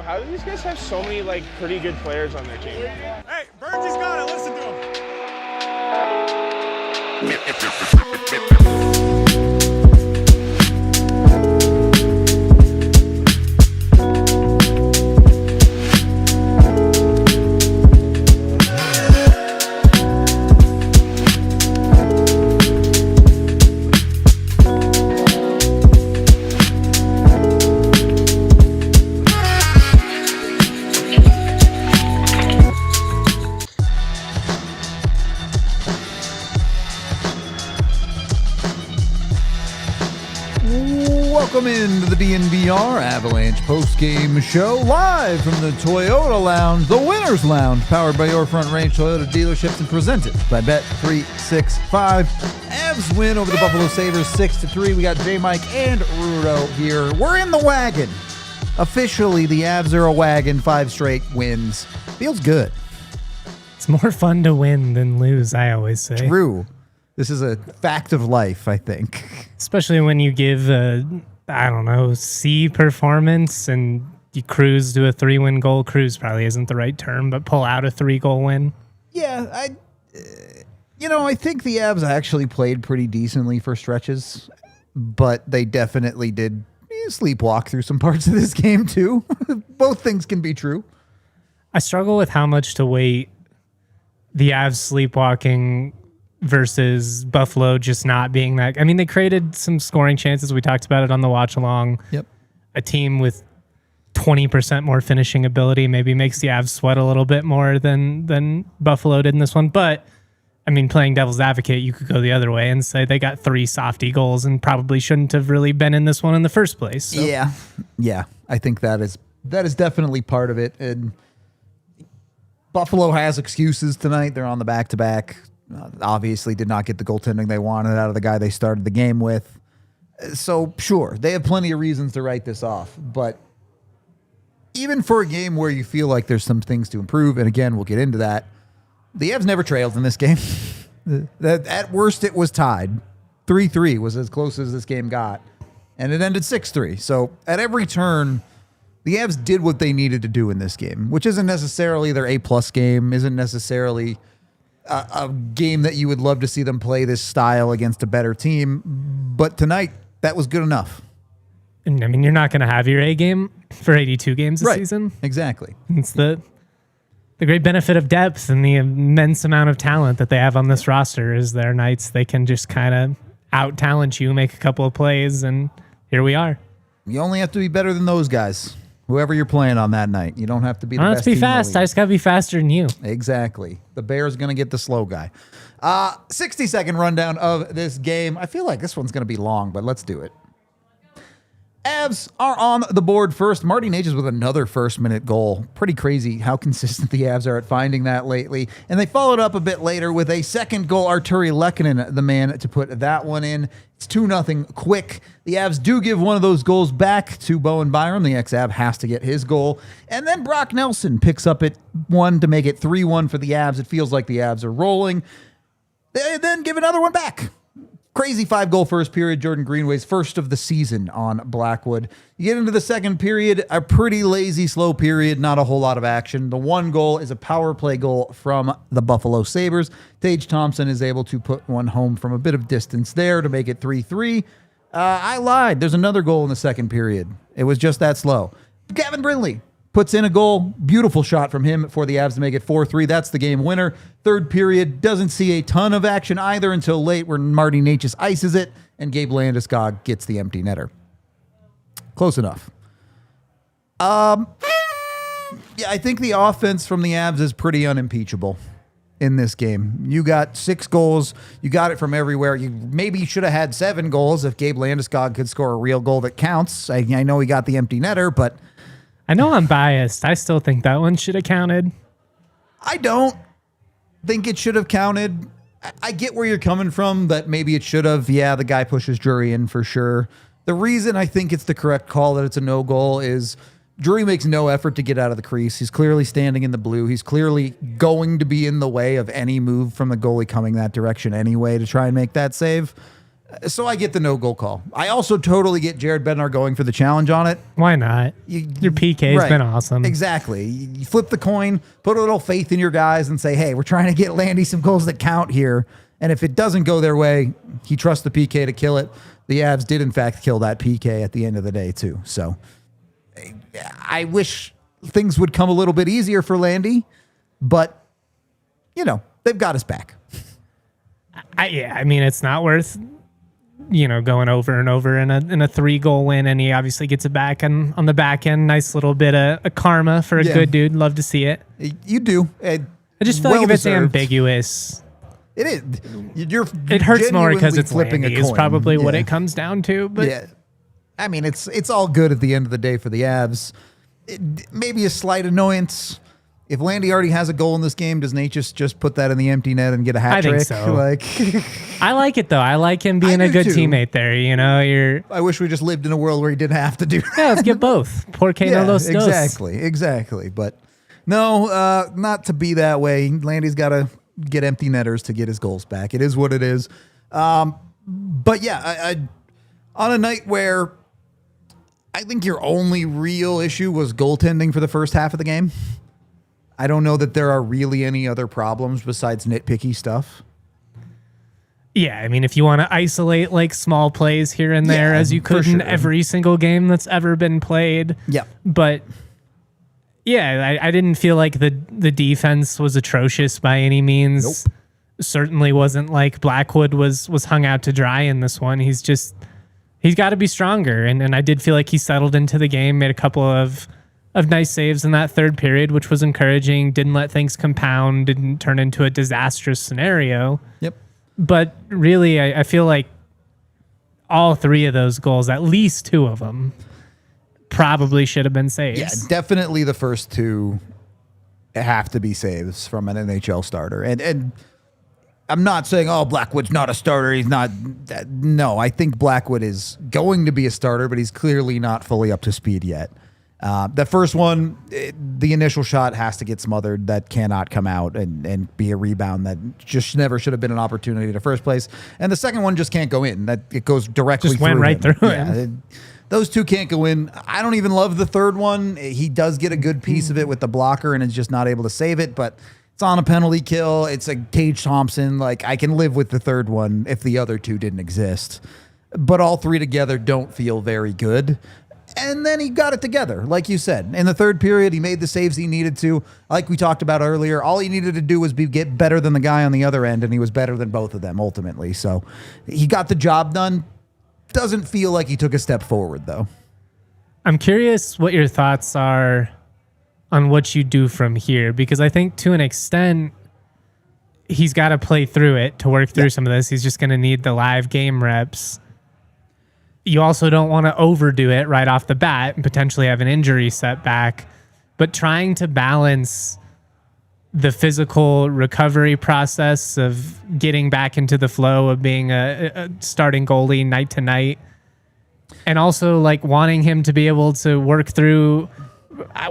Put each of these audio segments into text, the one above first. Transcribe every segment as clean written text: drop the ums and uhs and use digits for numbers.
Yo, how do these guys have so many, like, pretty good players on their team? Hey, Burns has got it. Listen to him. Welcome into the DNVR Avalanche post-game show, live from the Toyota Lounge, the Winners Lounge, powered by your Front Range Toyota dealerships and presented by Bet365. Avs win over the Buffalo Sabres 6-3. We got J-Mike and Rudo here. We're in the wagon. Officially, the Avs are a wagon. 5 straight wins. Feels good. It's more fun to win than lose, I always say. True. This is a fact of life, I think. Especially when you give C performance and you cruise to a 3-win goal. Cruise probably isn't the right term, but pull out a 3-goal win. Yeah, I think the Avs actually played pretty decently for stretches, but they definitely did sleepwalk through some parts of this game too. Both things can be true. I struggle with how much to weight the Avs sleepwalking versus Buffalo just not being that. I mean, they created some scoring chances. We talked about it on the watch along. Yep. A team with 20% more finishing ability maybe makes the Avs sweat a little bit more than Buffalo did in this one. But I mean, playing devil's advocate, you could go the other way and say they got 3 softy goals and probably shouldn't have really been in this one in the first place. So. Yeah. I think that is definitely part of it. And Buffalo has excuses tonight. They're on the back-to-back. Obviously did not get the goaltending they wanted out of the guy they started the game with. So, sure, they have plenty of reasons to write this off. But even for a game where you feel like there's some things to improve, and again, we'll get into that, the Avs never trailed in this game. At worst, it was tied. 3-3 was as close as this game got. And it ended 6-3. So, at every turn, the Avs did what they needed to do in this game, which isn't necessarily their A-plus game, isn't necessarily a game that you would love to see them play this style against a better team. But tonight, that was good enough. And I mean, you're not going to have your A game for 82 games this season. Exactly. It's the great benefit of depth and the immense amount of talent that they have on this roster is their nights they can just kind of out-talent you, make a couple of plays, and here we are. You only have to be better than those guys. Whoever you're playing on that night. You don't have to be the best. I don't have to be fast. I just got to be faster than you. Exactly. The Bears going to get the slow guy. 60-second rundown of this game. I feel like this one's going to be long, but let's do it. Avs are on the board first. Marty Necas with another first-minute goal. Pretty crazy how consistent the Avs are at finding that lately. And they followed up a bit later with a second goal. Artturi Lehkonen, the man to put that one in. It's 2-0 quick. The Avs do give one of those goals back to Bowen Byram. The ex-Av has to get his goal. And then Brock Nelson picks up at 1 to make it 3-1 for the Avs. It feels like the Avs are rolling. They then give another one back. Crazy 5-goal first period. Jordan Greenway's first of the season on Blackwood. You get into the second period, a pretty lazy, slow period, not a whole lot of action. The one goal is a power play goal from the Buffalo Sabres. Tage Thompson is able to put one home from a bit of distance there to make it 3-3. I lied. There's another goal in the second period. It was just that slow. Gavin Brindley puts in a goal. Beautiful shot from him for the Avs to make it 4-3. That's the game winner. Third period doesn't see a ton of action either until late where Marty Necas ices it and Gabe Landeskog gets the empty netter. Close enough. Yeah, I think the offense from the Avs is pretty unimpeachable in this game. You got 6 goals. You got it from everywhere. You maybe should have had 7 goals if Gabe Landeskog could score a real goal that counts. I know he got the empty netter, but I know I'm biased. I still think that one should have counted. I don't think it should have counted. I get where you're coming from, but maybe it should have. Yeah, the guy pushes Drury in for sure. The reason I think it's the correct call that it's a no goal is Drury makes no effort to get out of the crease. He's clearly standing in the blue. He's clearly going to be in the way of any move from the goalie coming that direction anyway to try and make that save. So I get the no goal call. I also totally get Jared Bednar going for the challenge on it. Why not? Your PK's been awesome. Exactly. You flip the coin, put a little faith in your guys and say, hey, we're trying to get Landy some goals that count here. And if it doesn't go their way, he trusts the PK to kill it. The Avs did, in fact, kill that PK at the end of the day, too. So I wish things would come a little bit easier for Landy, but, they've got us back. I mean, it's not worth going over and over in a 3-goal win, and he obviously gets it back on the back end. Nice little bit of a karma for a good dude. Love to see it. You do. I just feel like if it's ambiguous, it is. It hurts more because it's flipping a coin. Is probably what it comes down to. But I mean, it's all good at the end of the day for the Avs. Maybe a slight annoyance. If Landy already has a goal in this game, does Necas just put that in the empty net and get a hat trick? I think so. I like it, though. I like him being a good teammate there. I wish we just lived in a world where he didn't have to do that. Yeah, let's get both. Porque no los dos. Exactly. But no, not to be that way. Landy's got to get empty netters to get his goals back. It is what it is. But yeah, on a night where I think your only real issue was goaltending for the first half of the game, I don't know that there are really any other problems besides nitpicky stuff. Yeah, I mean, if you want to isolate like small plays here and there, as you could in every single game that's ever been played. Yeah. But yeah, I didn't feel like the defense was atrocious by any means. Nope. Certainly wasn't like Blackwood was hung out to dry in this one. He's got to be stronger. And I did feel like he settled into the game, made a couple of nice saves in that third period, which was encouraging. Didn't let things compound, didn't turn into a disastrous scenario. Yep. But really, I feel like all 3 of those goals, at least 2 of them, probably should have been saves. Yeah, definitely the first 2 have to be saves from an NHL starter. And I'm not saying, Blackwood's not a starter. He's not. No, I think Blackwood is going to be a starter, but he's clearly not fully up to speed yet. The first one, the initial shot has to get smothered. That cannot come out and be a rebound. That just never should have been an opportunity in the first place. And the second one just can't go in. That it goes directly just through went right him. through him. Those 2 can't go in. I don't even love the third one. He does get a good piece of it with the blocker and is just not able to save it. But it's on a penalty kill. It's a Tage Thompson. Like, I can live with the third one if the other 2 didn't exist. But all 3 together don't feel very good. And then he got it together, like you said. In the third period, he made the saves he needed to. Like we talked about earlier, all he needed to do was get better than the guy on the other end, and he was better than both of them ultimately. So he got the job done. Doesn't feel like he took a step forward, though. I'm curious what your thoughts are on what you do from here, because I think to an extent, he's got to play through it to work through some of this. He's just going to need the live game reps. You also don't want to overdo it right off the bat and potentially have an injury setback, but trying to balance the physical recovery process of getting back into the flow of being a starting goalie night to night, and also like wanting him to be able to work through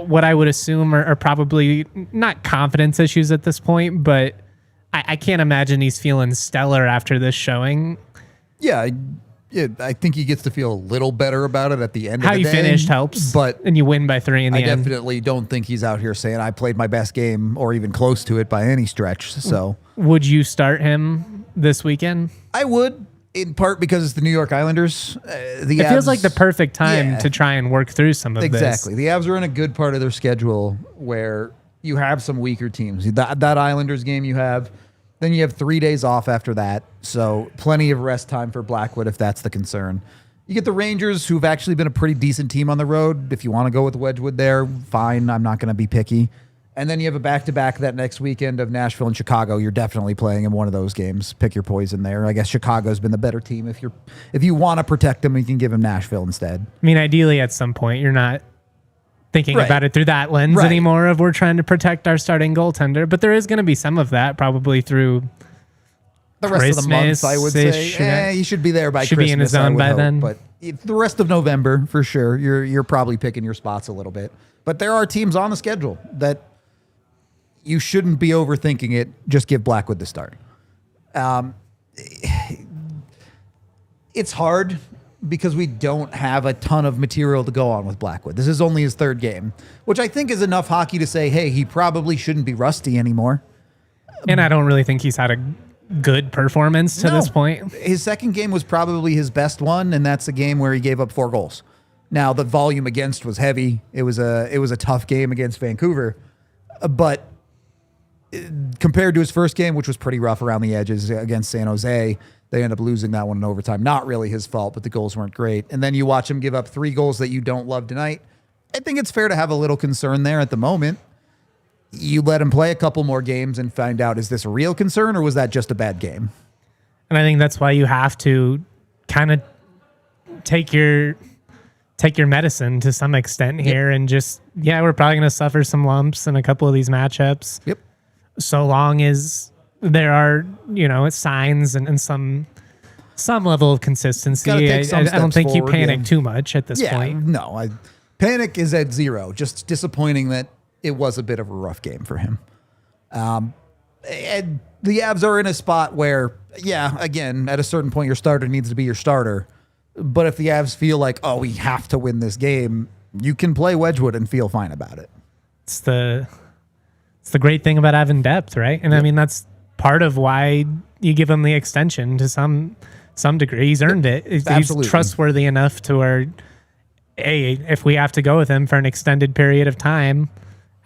what I would assume are probably not confidence issues at this point, but I can't imagine he's feeling stellar after this showing. Yeah, I think he gets to feel a little better about it at the end of the day. How you finished helps, and you win by 3 in the end. I definitely don't think he's out here saying I played my best game or even close to it by any stretch. So, would you start him this weekend? I would, in part because it's the New York Islanders. It feels like the perfect time to try and work through some of this. Exactly. The Avs are in a good part of their schedule where you have some weaker teams. That Islanders game you have. Then you have 3 days off after that, so plenty of rest time for Blackwood if that's the concern. You get the Rangers, who've actually been a pretty decent team on the road. If you want to go with Wedgwood there, fine. I'm not going to be picky. And then you have a back-to-back that next weekend of Nashville and Chicago. You're definitely playing in one of those games. Pick your poison there. I guess Chicago's been the better team. If you want to protect them, you can give them Nashville instead. I mean, ideally at some point, you're not thinking about it through that lens anymore of we're trying to protect our starting goaltender. But there is going to be some of that probably through the rest of the month, I would say. You should be there by Christmas. Should be in his zone by then. But the rest of November, for sure, you're probably picking your spots a little bit. But there are teams on the schedule that you shouldn't be overthinking it. Just give Blackwood the start. It's hard because we don't have a ton of material to go on with Blackwood. This is only his third game, which I think is enough hockey to say, hey, he probably shouldn't be rusty anymore. And I don't really think he's had a good performance to this point. His second game was probably his best one, and that's a game where he gave up 4 goals. Now, the volume against was heavy. It was a tough game against Vancouver, but compared to his first game, which was pretty rough around the edges against San Jose, they end up losing that one in overtime. Not really his fault, but the goals weren't great. And then you watch him give up 3 goals that you don't love tonight. I think it's fair to have a little concern there at the moment. You let him play a couple more games and find out, is this a real concern or was that just a bad game? And I think that's why you have to kind of take your medicine to some extent here and just, we're probably going to suffer some lumps in a couple of these matchups. Yep. So long as there are, signs and some level of consistency. I don't think you panic too much at this point. No, panic is at 0. Just disappointing that it was a bit of a rough game for him. And the Avs are in a spot where, again, at a certain point, your starter needs to be your starter. But if the Avs feel like, we have to win this game, you can play Wedgwood and feel fine about it. It's the great thing about having depth, right? And I mean, that's part of why you give him the extension to some degree. He's earned it. Absolutely. He's trustworthy enough to where, if we have to go with him for an extended period of time,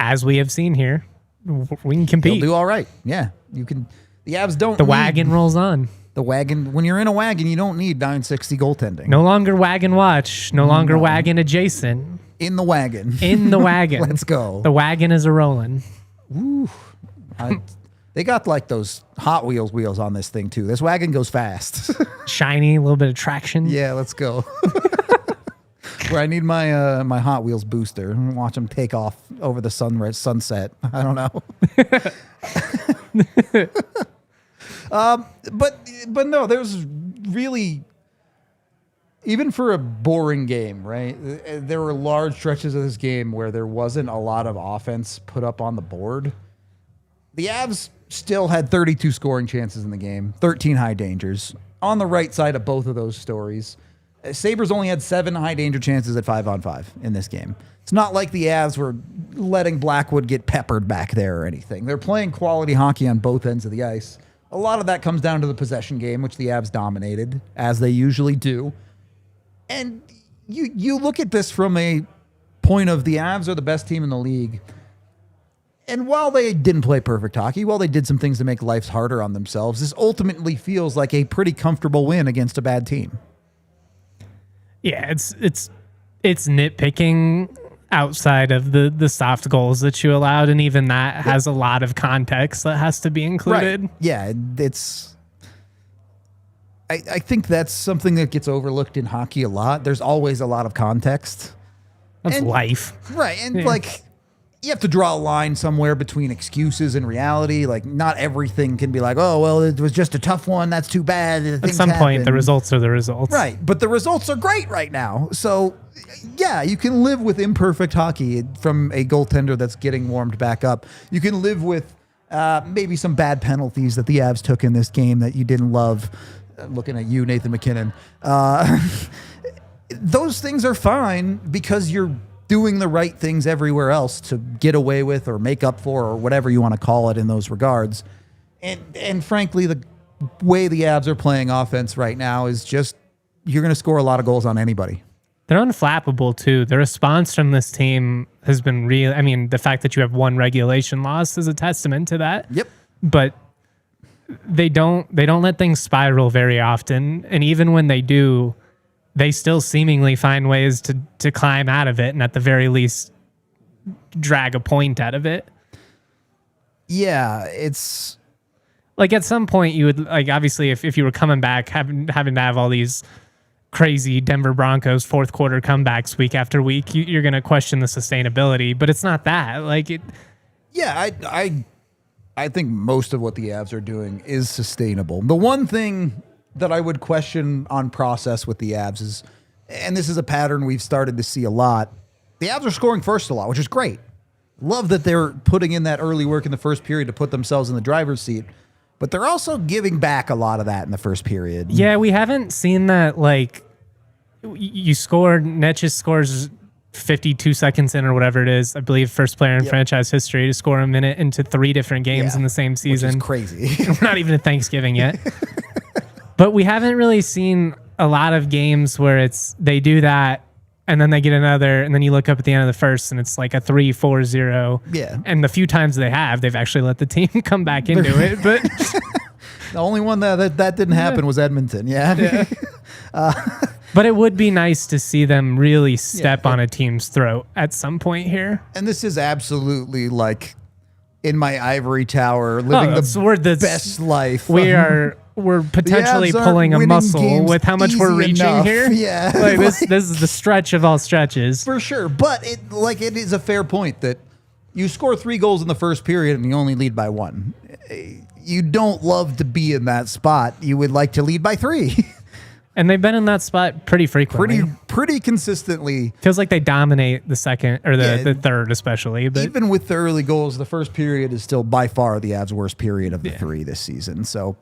as we have seen here, we can compete. He'll do all right. Yeah, you can. The Avs don't. The wagon rolls on. The wagon. When you're in a wagon, you don't need 960 goaltending. No longer wagon watch. No longer wagon adjacent. In the wagon. In the wagon. Let's go. The wagon is a rolling. Ooh. They got like those Hot Wheels wheels on this thing too. This wagon goes fast. Shiny, a little bit of traction. Yeah, let's go. Where I need my my Hot Wheels booster and watch them take off over the sunset. I don't know. But no, there's really, even for a boring game, right? There were large stretches of this game where there wasn't a lot of offense put up on the board. The Avs still had 32 scoring chances in the game, 13 high dangers. On the right side of both of those stories, Sabres only had 7 high danger chances at 5-on-5 in this game. It's not like the Avs were letting Blackwood get peppered back there or anything. They're playing quality hockey on both ends of the ice. A lot of that comes down to the possession game, which the Avs dominated, as they usually do. And you look at this from a point of the Avs are the best team in the league. And while they didn't play perfect hockey, while they did some things to make life harder on themselves, this ultimately feels like a pretty comfortable win against a bad team. Yeah, it's nitpicking outside of the soft goals that you allowed, and even that has a lot of context that has to be included. Right. Yeah, it's. I think that's something that gets overlooked in hockey a lot. There's always a lot of context. That's life. Right, and you have to draw a line somewhere between excuses and reality. Like, not everything can be like, oh, well, it was just a tough one. That's too bad. At some point, the results are the results. Right, but the results are great right now. So, yeah, you can live with imperfect hockey from a goaltender that's getting warmed back up. You can live with maybe some bad penalties that the Avs took in this game that you didn't love. Looking at you, Nathan McKinnon. Those things are fine because you're doing the right things everywhere else to get away with or make up for or whatever you want to call it in those regards. And frankly, the way the Avs are playing offense right now is just, you're going to score a lot of goals on anybody. They're unflappable too. The response from this team has been real. I mean, the fact that you have one regulation loss is a testament to that. Yep. But they don't let things spiral very often. And even when they do, they still seemingly find ways to climb out of it and at the very least drag a point out of it. Yeah, it's like at some point you would, like, obviously if you were coming back, having to have all these crazy Denver Broncos fourth quarter comebacks week after week, you're going to question the sustainability, but it's not that. Like it. Yeah, I think most of what the Avs are doing is sustainable. The one thing that I would question on process with the Avs is, and this is a pattern we've started to see a lot, the Avs are scoring first a lot, which is great. Love that they're putting in that early work in the first period to put themselves in the driver's seat. But they're also giving back a lot of that in the first period. Yeah, we haven't seen that. Like, you score, Necas scores 52 seconds in or whatever it is. I believe first player in franchise history to score a minute into 3 different games in the same season. Which is crazy. We're not even at Thanksgiving yet. But we haven't really seen a lot of games where they do that and then they get another, and then you look up at the end of the first and it's like a 3-4-0. Yeah. And the few times they've actually let the team come back into it. But the only one that didn't happen was Edmonton. Yeah. But it would be nice to see them really step on a team's throat at some point here. And this is absolutely like in my ivory tower, living the best life. We're potentially pulling a muscle with how much we're reaching enough. here. Yeah. Like this is the stretch of all stretches. For sure. But it is a fair point that you score 3 goals in the first period and you only lead by 1. You don't love to be in that spot. You would like to lead by 3. And they've been in that spot pretty frequently. Pretty consistently. Feels like they dominate the second or the third especially. But even with the early goals, the first period is still by far the Avs' worst period of the 3 this season. So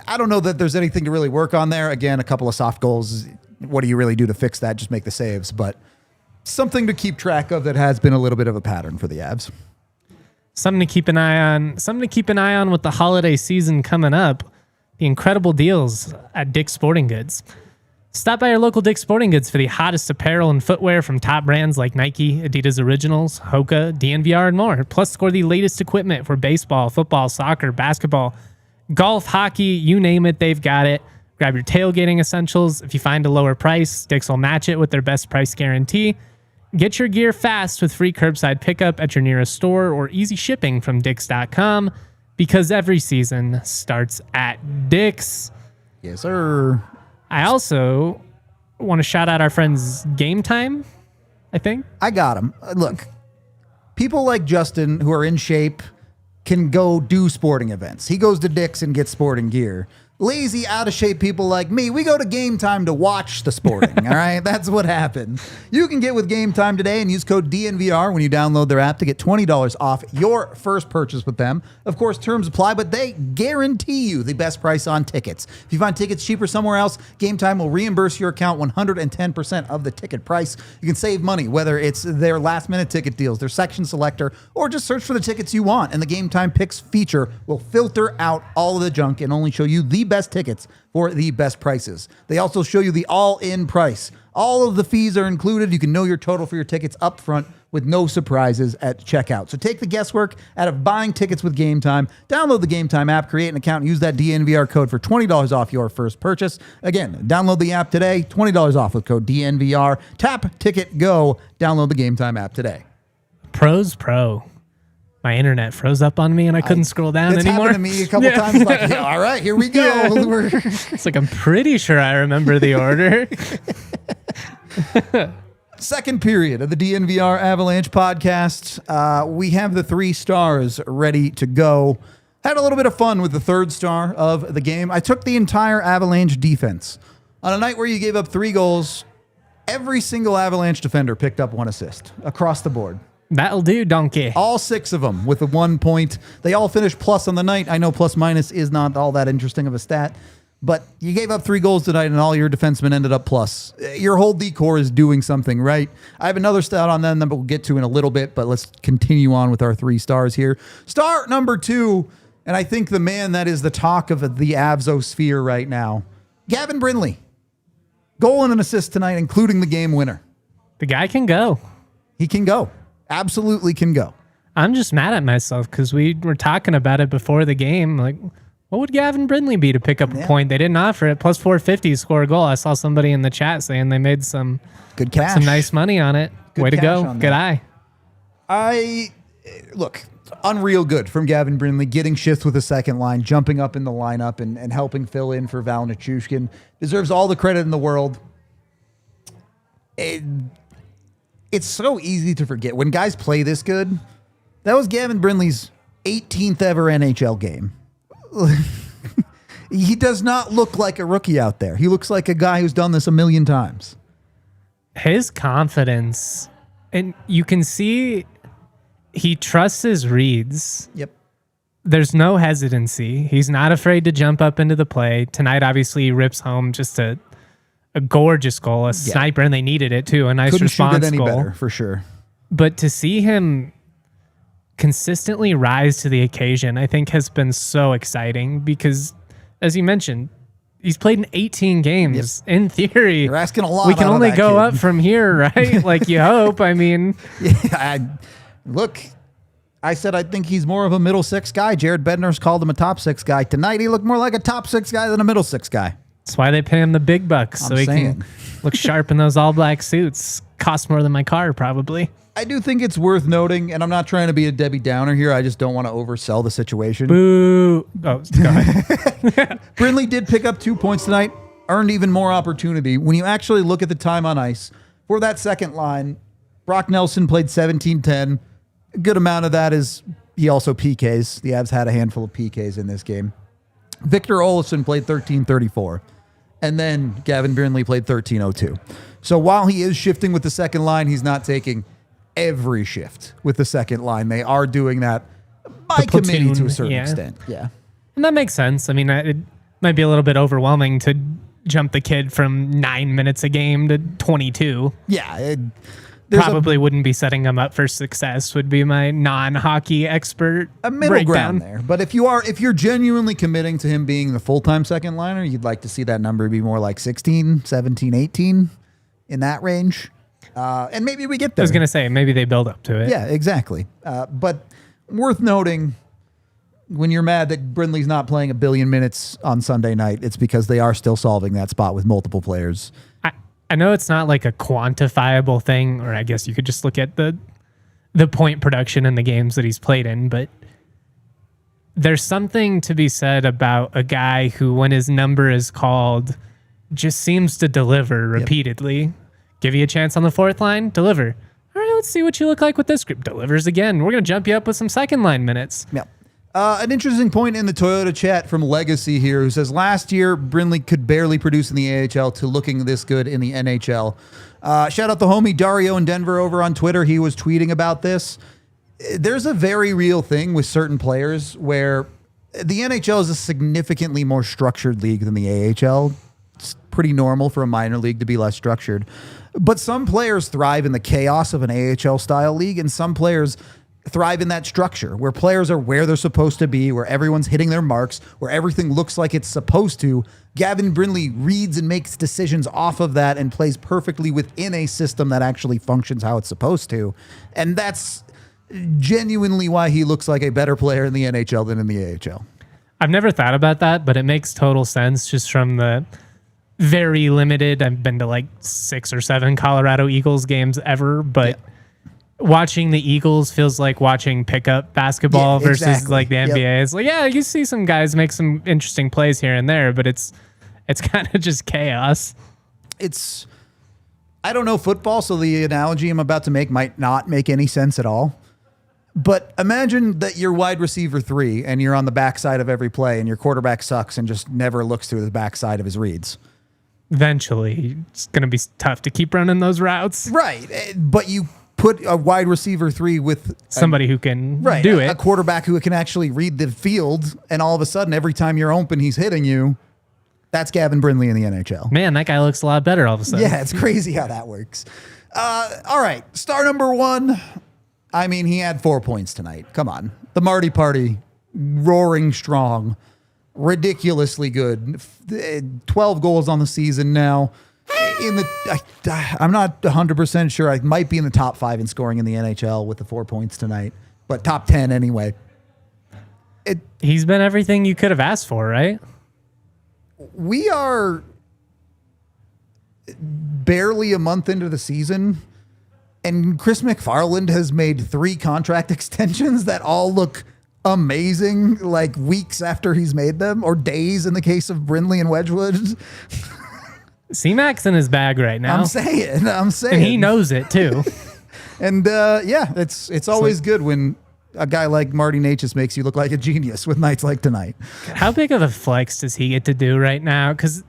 I don't know that there's anything to really work on there. Again, a couple of soft goals. What do you really do to fix that? Just make the saves. But something to keep track of that has been a little bit of a pattern for the Avs. Something to keep an eye on. Something to keep an eye on with the holiday season coming up. The incredible deals at Dick's Sporting Goods. Stop by your local Dick's Sporting Goods for the hottest apparel and footwear from top brands like Nike, Adidas Originals, Hoka, DNVR, and more. Plus, score the latest equipment for baseball, football, soccer, basketball, golf, hockey, you name it, they've got it. Grab your tailgating essentials. If you find a lower price, Dick's will match it with their best price guarantee. Get your gear fast with free curbside pickup at your nearest store or easy shipping from Dicks.com. Because every season starts at Dick's. Yes, sir. I also want to shout out our friends Game Time, I think. I got them. Look, people like Justin who are in shape can go do sporting events. He goes to Dick's and gets sporting gear. Lazy, out of shape people like me, we go to Game Time to watch the sporting. All right, that's what happened. You can get with Game Time today and use code DNVR when you download their app to get $20 off your first purchase with them. Of course, terms apply, but they guarantee you the best price on tickets. If you find tickets cheaper somewhere else, Game Time will reimburse your account 110% of the ticket price. You can save money, whether it's their last-minute ticket deals, their section selector, or just search for the tickets you want. And the Game Time Picks feature will filter out all of the junk and only show you the best tickets for the best prices. They also show you the all-in price. All of the fees are included. You can know your total for your tickets up front with no surprises at checkout. So take the guesswork out of buying tickets with Game Time. Download the Game Time app, create an account, and use that DNVR code for $20 off your first purchase. Again, download the app today, $20 off with code DNVR. Tap, ticket, go. Download the Game Time app today. Pros Pro. My internet froze up on me and I couldn't scroll down anymore. It's happened to me a couple times. Like, yeah, all right, here we go. Yeah. It's like, I'm pretty sure I remember the order. Second period of the DNVR Avalanche podcast. We have the 3 stars ready to go. Had a little bit of fun with the 3rd star of the game. I took the entire Avalanche defense. On a night where you gave up 3 goals, every single Avalanche defender picked up 1 assist across the board. That'll do, donkey. All 6 of them with a 1 point. They all finished plus on the night. I know plus minus is not all that interesting of a stat, but you gave up 3 goals tonight and all your defensemen ended up plus. Your whole decor is doing something right. I have another stat on them that we'll get to in a little bit, but let's continue on with our 3 stars here. Star number 2, and I think the man that is the talk of the Avsosphere right now, Gavin Brindley. Goal and an assist tonight, including the game winner. The guy can go. He can go. Absolutely can go. I'm just mad at myself because we were talking about it before the game. Like, what would Gavin Brindley be to pick up a point? They didn't offer it. Plus 450 score a goal. I saw somebody in the chat saying they made some good cash, some nice money on it. Good way to go. Good eye. Look, unreal good from Gavin Brindley, getting shifts with the second line, jumping up in the lineup and helping fill in for Val Nichushkin. Deserves all the credit in the world. It's so easy to forget. When guys play this good, that was Gavin Brindley's 18th ever NHL game. He does not look like a rookie out there. He looks like a guy who's done this a million times. His confidence, and you can see he trusts his reads. Yep. there's no hesitancy. He's not afraid to jump up into the play. Tonight, obviously, he rips home just a gorgeous goal, a sniper, and they needed it too. A nice Couldn't response shoot it any goal. better, for sure. But to see him consistently rise to the occasion, I think has been so exciting because, as you mentioned, he's played in 18 games. Yep. In theory, you're asking a lot. We can only go up from here, right? Like you hope. I mean, look, I said I think he's more of a middle six guy. Jared Bednar's called him a top six guy. Tonight, he looked more like a top six guy than a middle six guy. That's why they pay him the big bucks, so he can look sharp in those all black suits. Cost more than my car, probably. I do think it's worth noting, and I'm not trying to be a Debbie Downer here. I just don't want to oversell the situation. Boo. Oh, go ahead. Brindley did pick up 2 points tonight, earned even more opportunity. When you actually look at the time on ice, for that second line, Brock Nelson played 17-10. A good amount of that is he also PKs. The Avs had a handful of PKs in this game. Victor Olofsson played 13-34. And then Gavin Brindley played 13-02. So while he is shifting with the second line, he's not taking every shift with the second line. They are doing that by committee to a certain extent. Yeah. And that makes sense. I mean, it might be a little bit overwhelming to jump the kid from 9 minutes a game to 22. Yeah. Probably wouldn't be setting him up for success, would be my non-hockey expert a middle breakdown ground there. But if you're genuinely committing to him being the full-time second liner, you'd like to see that number be more like 16, 17, 18 in that range. And maybe we get there. I was going to say, maybe they build up to it. Yeah, exactly. But worth noting, when you're mad that Brindley's not playing 1 billion minutes on Sunday night, it's because they are still solving that spot with multiple players. I know it's not like a quantifiable thing, or I guess you could just look at the point production in the games that he's played in, but there's something to be said about a guy who, when his number is called, just seems to deliver repeatedly. Yep. Give you a chance on the fourth line, deliver. All right, let's see what you look like with this group. Delivers again. We're going to jump you up with some second line minutes. Yep. An interesting point in the Toyota chat from Legacy here, who says last year Brindley could barely produce in the AHL to looking this good in the NHL. Shout out the homie Dario in Denver over on Twitter. He was tweeting about this. There's a very real thing with certain players where the NHL is a significantly more structured league than the AHL. It's pretty normal for a minor league to be less structured. But some players thrive in the chaos of an AHL style league, and some players thrive in that structure where players are where they're supposed to be, where everyone's hitting their marks, where everything looks like it's supposed to. Gavin Brindley reads and makes decisions off of that and plays perfectly within a system that actually functions how it's supposed to. And that's genuinely why he looks like a better player in the NHL than in the AHL. I've never thought about that, but it makes total sense just from the very limited, I've been to like 6 or 7 Colorado Eagles games ever, but watching the Eagles feels like watching pickup basketball versus like the NBA. Yep. It's like, yeah, you see some guys make some interesting plays here and there, but it's kind of just chaos. I don't know football, so the analogy I'm about to make might not make any sense at all. But imagine that you're wide receiver 3 and you're on the backside of every play and your quarterback sucks and just never looks through the backside of his reads. Eventually, it's going to be tough to keep running those routes. Right. But you put a wide receiver 3 with somebody who can do it. A quarterback who can actually read the field, and all of a sudden, every time you're open, he's hitting you. That's Gavin Brindley in the NHL. Man, that guy looks a lot better all of a sudden. Yeah, it's crazy how that works. All right, star number 1. I mean, he had 4 points tonight. Come on. The Marty Party, roaring strong, ridiculously good. 12 goals on the season now. I'm not 100% sure. I might be in the top 5 in scoring in the NHL with the 4 points tonight, but top 10 anyway. He's been everything you could have asked for, right? We are barely a month into the season, and Chris McFarland has made 3 contract extensions that all look amazing, like weeks after he's made them, or days in the case of Brindley and Wedgwood. C-Mac's in his bag right now. I'm saying. And he knows it too. And it's always good when a guy like Marty Necas makes you look like a genius with nights like tonight. How big of a flex does he get to do right now? Because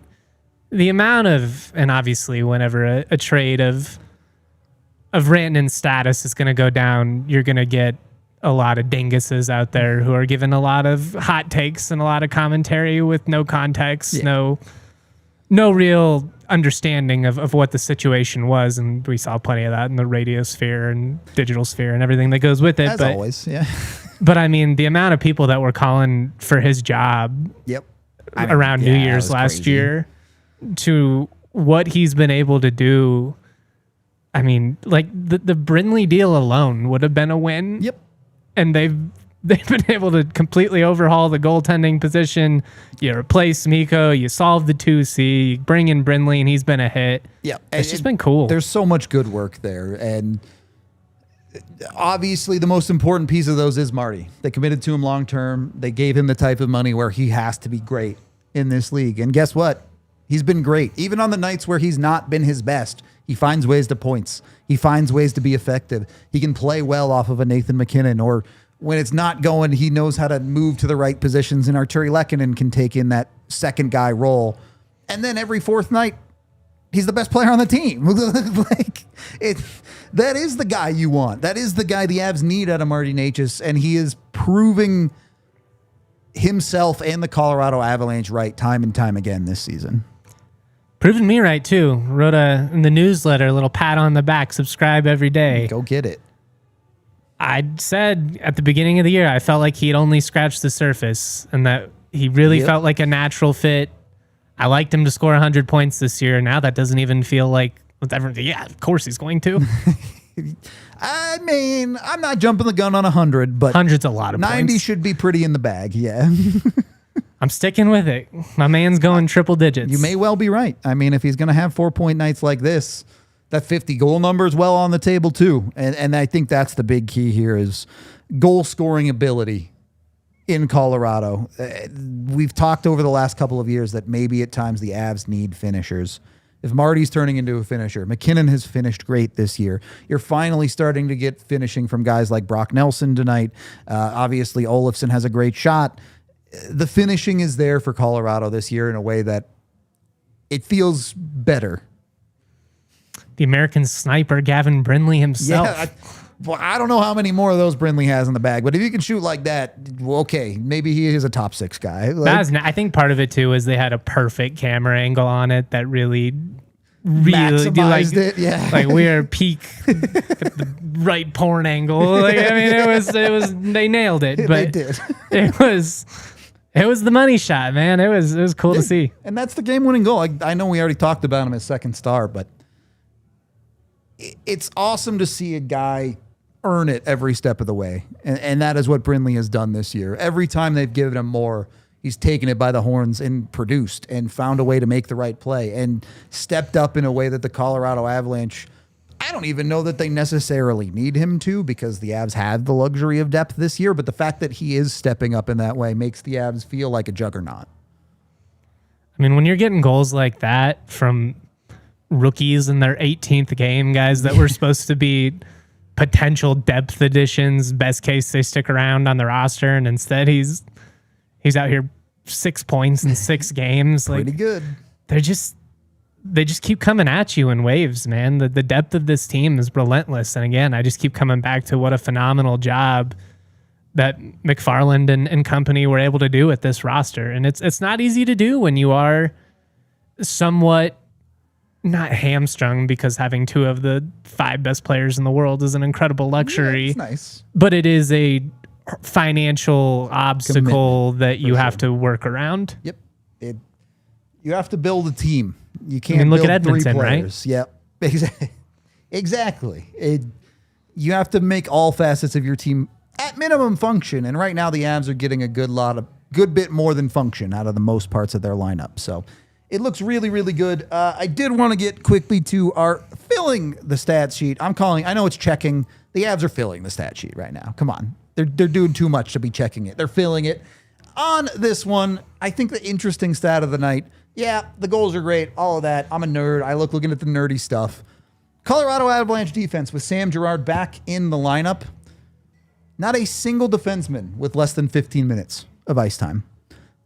the amount of, and obviously whenever a trade of Rantanen's status is going to go down, you're going to get a lot of dinguses out there who are giving a lot of hot takes and a lot of commentary with no context, no real understanding of what the situation was. And we saw plenty of that in the radio sphere and digital sphere and everything that goes with it. As always, yeah. But I mean, the amount of people that were calling for his job around New Year's last year to what he's been able to do. I mean, like the Brindley deal alone would have been a win. Yep. And they've been able to completely overhaul the goaltending position. You replace Mikko, you solve the 2C, you bring in Brindley, and he's been a hit. Yeah. It's just been cool. There's so much good work there. And obviously the most important piece of those is Marty. They committed to him long term. They gave him the type of money where he has to be great in this league. And guess what? He's been great. Even on the nights where he's not been his best, he finds ways to points. He finds ways to be effective. He can play well off of a Nathan McKinnon, or when it's not going, he knows how to move to the right positions, and Arturi Lehkonen can take in that second guy role. And then every fourth night, he's the best player on the team. That is the guy you want. That is the guy the Avs need out of Marty Necas, and he is proving himself and the Colorado Avalanche right time and time again this season. Proving me right, too. Wrote in the newsletter, a little pat on the back, subscribe every day. Go get it. I said at the beginning of the year, I felt like he'd only scratched the surface and that he really felt like a natural fit. I liked him to score 100 points this year. Now that doesn't even feel like, yeah, of course he's going to. I mean, I'm not jumping the gun on 100, but 100's a lot of 90 points. should be pretty in the bag, yeah. I'm sticking with it. My man's going triple digits. You may well be right. I mean, if he's going to have 4-point nights like this, that 50 goal number is well on the table too. And I think that's the big key here is goal scoring ability in Colorado. We've talked over the last couple of years that maybe at times the Avs need finishers. If Marty's turning into a finisher, McKinnon has finished great this year. You're finally starting to get finishing from guys like Brock Nelson tonight. Obviously, Olofsson has a great shot. The finishing is there for Colorado this year in a way that it feels better. The American sniper, Gavin Brindley himself. Yeah, I don't know how many more of those Brindley has in the bag, but if you can shoot like that, well, okay, maybe he is a top 6 guy. I think part of it too is they had a perfect camera angle on it that really maximized it. Yeah, like we are peak the right porn angle. Like, I mean, it was they nailed it, but they did. It was the money shot, man. It was cool to see, and that's the game-winning goal. I know we already talked about him as second star, but it's awesome to see a guy earn it every step of the way. And that is what Brindley has done this year. Every time they've given him more, he's taken it by the horns and produced and found a way to make the right play and stepped up in a way that the Colorado Avalanche, I don't even know that they necessarily need him to, because the Avs have the luxury of depth this year. But the fact that he is stepping up in that way makes the Avs feel like a juggernaut. I mean, when you're getting goals like that from rookies in their 18th game, guys that were supposed to be potential depth additions, best case they stick around on the roster, and instead he's out here 6 points in 6 games. Like, pretty good. They just keep coming at you in waves, man. The depth of this team is relentless. And again, I just keep coming back to what a phenomenal job that McFarland and company were able to do with this roster. And it's not easy to do when you are somewhat not hamstrung, because having 2 of the 5 best players in the world is an incredible luxury. Yeah, it's nice. But it is a financial obstacle that you have to work around. Yep. You have to build a team. You can't look build at 3 Edmonton, players. right? Yep. Exactly. You have to make all facets of your team at minimum function. And right now the Avs are getting a good bit more than function out of the most parts of their lineup. So it looks really, really good. I did want to get quickly to our filling the stat sheet. I know it's checking. The Avs are filling the stat sheet right now. Come on. They're doing too much to be checking it. They're filling it. On this one, I think the interesting stat of the night, yeah, the goals are great, all of that. I'm a nerd. I looking at the nerdy stuff. Colorado Avalanche defense with Sam Girard back in the lineup. Not a single defenseman with less than 15 minutes of ice time.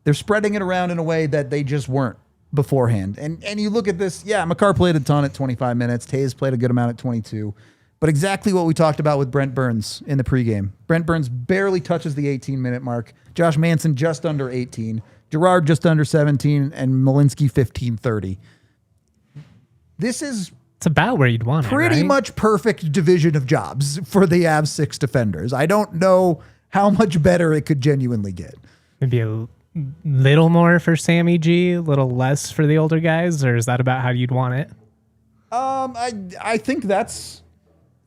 They're spreading it around in a way that they just weren't beforehand. And you look at this, yeah, Makar played a ton at 25 minutes. Taves played a good amount at 22. But exactly what we talked about with Brent Burns in the pregame. Brent Burns barely touches the 18-minute mark. Josh Manson just under 18. Girard just under 17. And Malinsky 15-30. This is It's about where you'd want it, pretty right? much perfect division of jobs for the Avs 6 defenders. I don't know how much better it could genuinely get. Maybe a little more for Sammy G, a little less for the older guys, or is that about how you'd want it? I think that's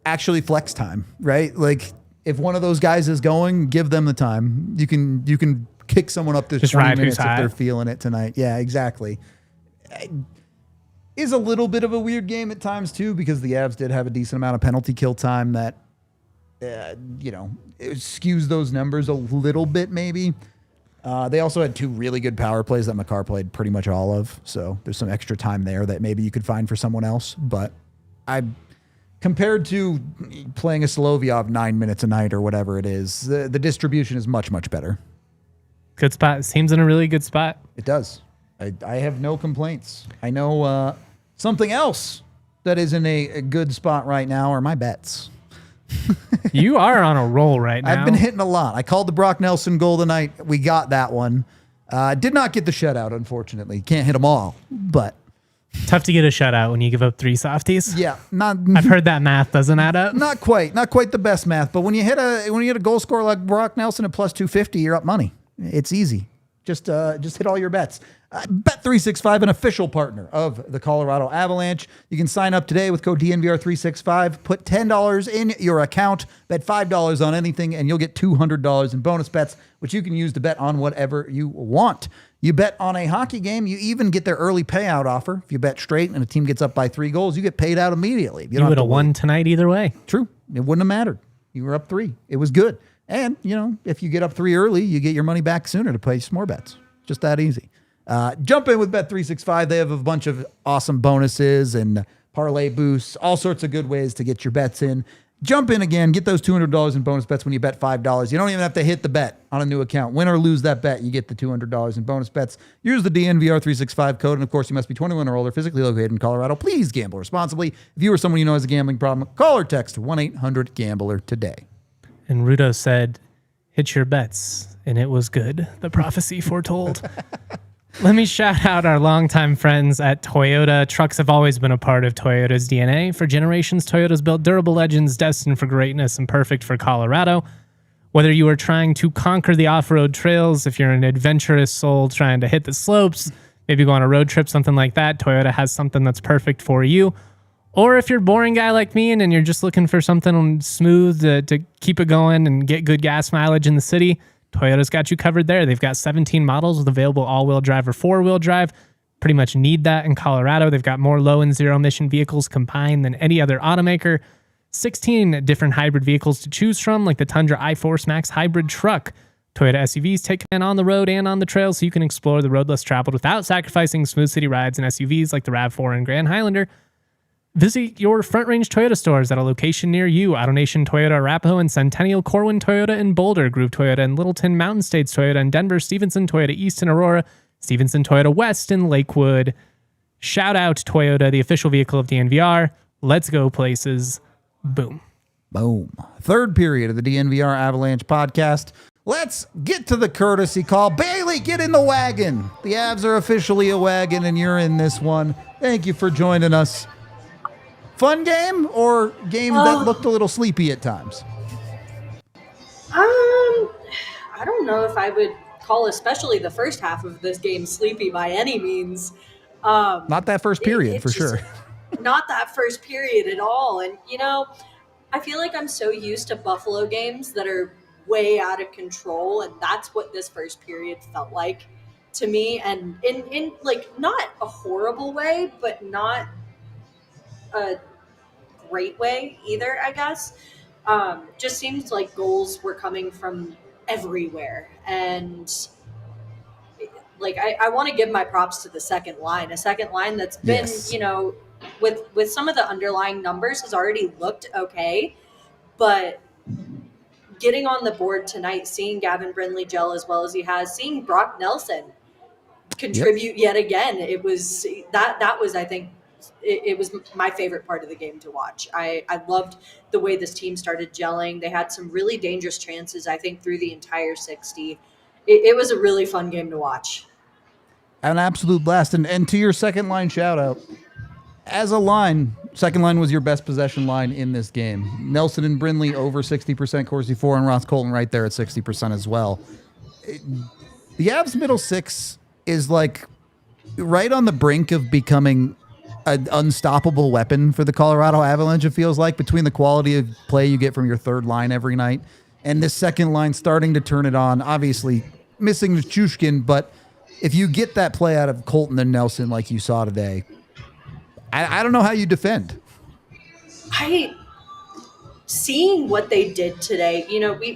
actually flex time, right? Like if one of those guys is going, give them the time. You can kick someone up to Just 20 ride minutes who's if hot. they're feeling it tonight. Yeah, exactly. Is a little bit of a weird game at times too, because the Avs did have a decent amount of penalty kill time that, it skews those numbers a little bit maybe. They also had 2 really good power plays that Makar played pretty much all of. So there's some extra time there that maybe you could find for someone else. But compared to playing a Solovyov 9 minutes a night or whatever it is, the distribution is much, much better. Good spot. Seems in a really good spot. It does. I have no complaints. I know something else that is in a good spot right now are my bets. You are on a roll right now. I've been hitting a lot. I called the Brock Nelson goal tonight. We got that one. Did not get the shutout, unfortunately. Can't hit them all, but Tough to get a shutout when you give up 3 softies. yeah, not. I've heard that math doesn't add up. Not quite the best math. But when you hit a goal scorer like Brock Nelson at plus 250, you're up money. It's easy. Just hit all your bets. Bet365, an official partner of the Colorado Avalanche. You can sign up today with code DNVR365. Put $10 in your account. Bet $5 on anything, and you'll get $200 in bonus bets, which you can use to bet on whatever you want. You bet on a hockey game, you even get their early payout offer. If you bet straight and a team gets up by 3 goals, you get paid out immediately. You would have won tonight either way. True. It wouldn't have mattered. You were up 3. It was good. And, if you get up 3 early, you get your money back sooner to place more bets. Just that easy. Jump in with Bet365. They have a bunch of awesome bonuses and parlay boosts, all sorts of good ways to get your bets in. Jump in again. Get those $200 in bonus bets when you bet $5. You don't even have to hit the bet on a new account. Win or lose that bet, you get the $200 in bonus bets. Use the DNVR365 code. And, of course, you must be 21 or older, physically located in Colorado. Please gamble responsibly. If you or someone you know has a gambling problem, call or text 1-800-GAMBLER today. And Rudo said, hit your bets. And it was good. The prophecy foretold. Let me shout out our longtime friends at Toyota. Trucks have always been a part of Toyota's DNA. For generations, Toyota's built durable legends destined for greatness and perfect for Colorado. Whether you are trying to conquer the off-road trails, if you're an adventurous soul trying to hit the slopes, maybe go on a road trip, something like that, Toyota has something that's perfect for you. Or if you're a boring guy like me and you're just looking for something smooth to keep it going and get good gas mileage in the city, Toyota's got you covered there. They've got 17 models with available all-wheel drive or four-wheel drive. Pretty much need that in Colorado. They've got more low and zero-emission vehicles combined than any other automaker. 16 different hybrid vehicles to choose from, like the Tundra iForce Max hybrid truck. Toyota SUVs take men on the road and on the trail so you can explore the road less traveled without sacrificing smooth city rides and SUVs like the RAV4 and Grand Highlander. Visit your Front Range Toyota stores at a location near you. AutoNation Toyota Arapahoe and Centennial, Corwin Toyota in Boulder, Groove Toyota in Littleton, Mountain States Toyota in Denver, Stevenson Toyota East in Aurora, Stevenson Toyota West in Lakewood. Shout out Toyota, the official vehicle of DNVR. Let's go places. Boom. Boom. Third period of the DNVR Avalanche podcast. Let's get to the courtesy call. Bailey, get in the wagon. The Avs are officially a wagon, and you're in this one. Thank you for joining us. Fun game or game that looked a little sleepy at times? I don't know if I would call especially the first half of this game sleepy by any means. Not that first period, for just sure. Not that first period at all. And, I feel like I'm so used to Buffalo games that are way out of control, and that's what this first period felt like to me. And in like, not a horrible way, but not a great way either, I guess. Just seems like goals were coming from everywhere. And like, I want to give my props to the second line, a second line that's been, Yes. with some of the underlying numbers has already looked okay, but getting on the board tonight, seeing Gavin Brindley gel as well as he has, seeing Brock Nelson contribute yet again, it was that was, I think, it was my favorite part of the game to watch. I loved the way this team started gelling. They had some really dangerous chances, I think, through the entire 60. It was a really fun game to watch. An absolute blast. And to your second line shout out, as a line, second line was your best possession line in this game. Nelson and Brindley over 60%, Corsi 4, and Ross Colton right there at 60% as well. The Avs middle six is like right on the brink of becoming an unstoppable weapon for the Colorado Avalanche, it feels like, between the quality of play you get from your third line every night and this second line starting to turn it on. Obviously, missing Nichushkin, but if you get that play out of Colton and Nelson like you saw today, I don't know how you defend. Seeing what they did today,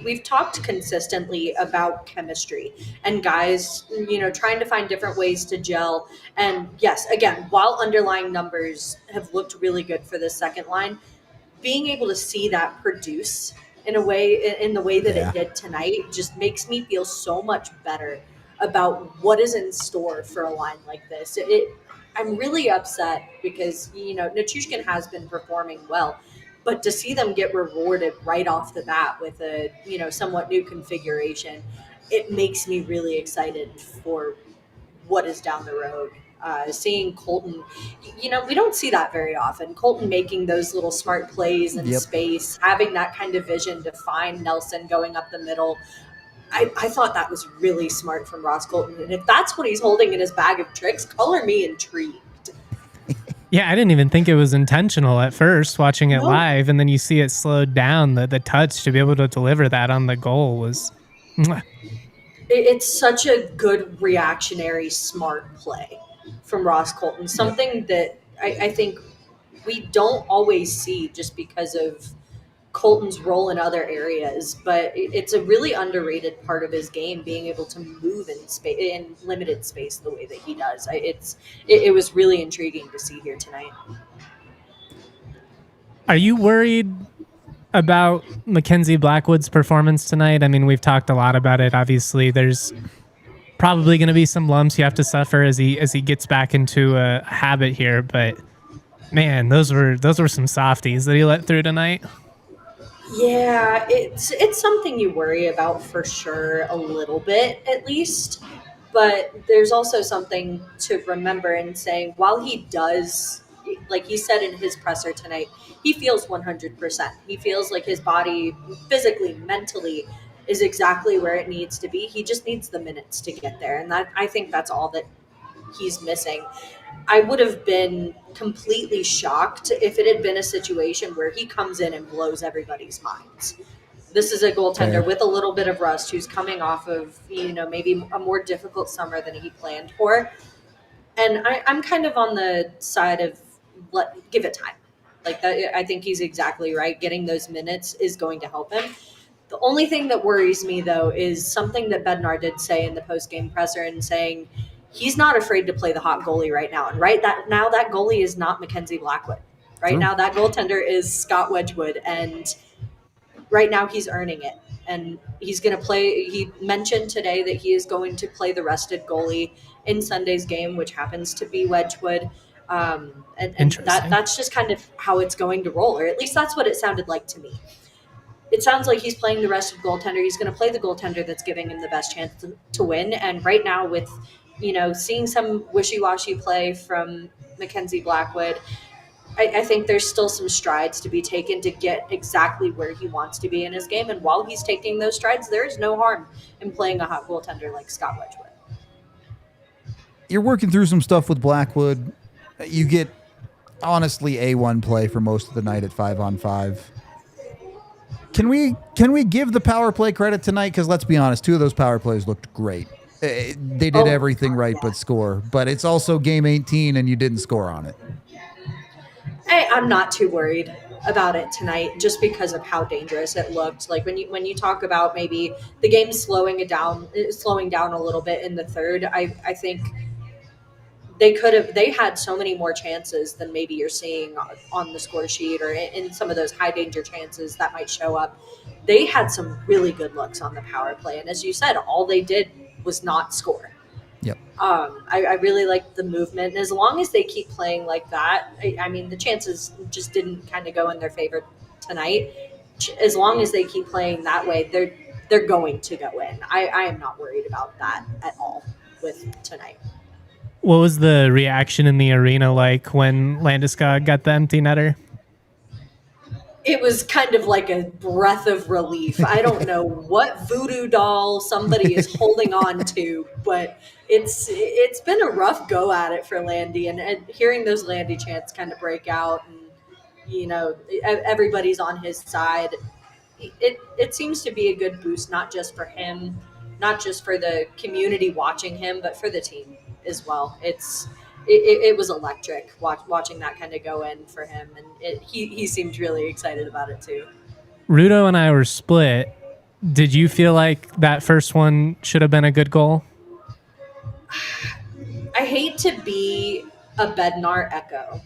we've talked consistently about chemistry and guys, trying to find different ways to gel. And yes, again, while underlying numbers have looked really good for the second line, being able to see that produce in the way that it did tonight just makes me feel so much better about what is in store for a line like this. I'm really upset because, Nichushkin has been performing well, but to see them get rewarded right off the bat with a, somewhat new configuration, it makes me really excited for what is down the road. Seeing Colton, we don't see that very often. Colton making those little smart plays in space, having that kind of vision to find Nelson going up the middle. I thought that was really smart from Ross Colton. And if that's what he's holding in his bag of tricks, color me intrigued. Yeah, I didn't even think it was intentional at first watching it live, and then you see it slowed down. The touch to be able to deliver that on the goal was... It's such a good reactionary, smart play from Ross Colton. Something that I think we don't always see just because of Colton's role in other areas, but it's a really underrated part of his game, being able to move in space, in limited space, the way that he does. It was really intriguing to see here tonight. Are you worried about Mackenzie Blackwood's performance tonight? I mean, we've talked a lot about it. Obviously, there's probably going to be some lumps you have to suffer as he gets back into a habit here. But man, those were some softies that he let through tonight. Yeah, it's something you worry about for sure, a little bit at least. But there's also something to remember in saying, while he does, like he said in his presser tonight, he feels 100%. He feels like his body physically, mentally is exactly where it needs to be. He just needs the minutes to get there. And I think that's all that he's missing. I would have been completely shocked if it had been a situation where he comes in and blows everybody's minds. This is a goaltender with a little bit of rust who's coming off of, maybe a more difficult summer than he planned for. And I'm kind of on the side of give it time. Like that, I think he's exactly right. Getting those minutes is going to help him. The only thing that worries me, though, is something that Bednar did say in the post-game presser, and saying he's not afraid to play the hot goalie right now. And that goalie is not Mackenzie Blackwood. Right now, that goaltender is Scott Wedgwood, and right now he's earning it. And he's going to play. He mentioned today that he is going to play the rested goalie in Sunday's game, which happens to be Wedgwood. And that's just kind of how it's going to roll, or at least that's what it sounded like to me. It sounds like he's playing the rested goaltender. He's going to play the goaltender that's giving him the best chance to win. And right now, with seeing some wishy-washy play from Mackenzie Blackwood, I think there's still some strides to be taken to get exactly where he wants to be in his game. And while he's taking those strides, there is no harm in playing a hot goaltender like Scott Wedgwood. You're working through some stuff with Blackwood. You get, honestly, A1 play for most of the night at 5-on-5. Can we give the power play credit tonight? Because let's be honest, 2 of those power plays looked great. They did everything right but score. But it's also game 18, and you didn't score on it. I'm not too worried about it tonight, just because of how dangerous it looked. Like when you talk about maybe the game slowing down a little bit in the third, I think they had so many more chances than maybe you're seeing on the score sheet, or in some of those high danger chances that might show up. They had some really good looks on the power play. And as you said, all they did was not score. Yep. I really like the movement, and as long as they keep playing like that, I mean, the chances just didn't kind of go in their favor tonight. As long as they keep playing that way, they're going to go in. I am not worried about that at all with tonight. What was the reaction in the arena like when Landeskog got the empty netter? It was kind of like a breath of relief. I don't know what voodoo doll somebody is holding on to, but it's been a rough go at it for Landy, and hearing those Landy chants kind of break out, and everybody's on his side. It seems to be a good boost, not just for him, not just for the community watching him, but for the team as well. It was electric watching that kind of go in for him, and he seemed really excited about it too. Rudo and I were split. Did you feel like that first one should have been a good goal? I hate to be a Bednar echo,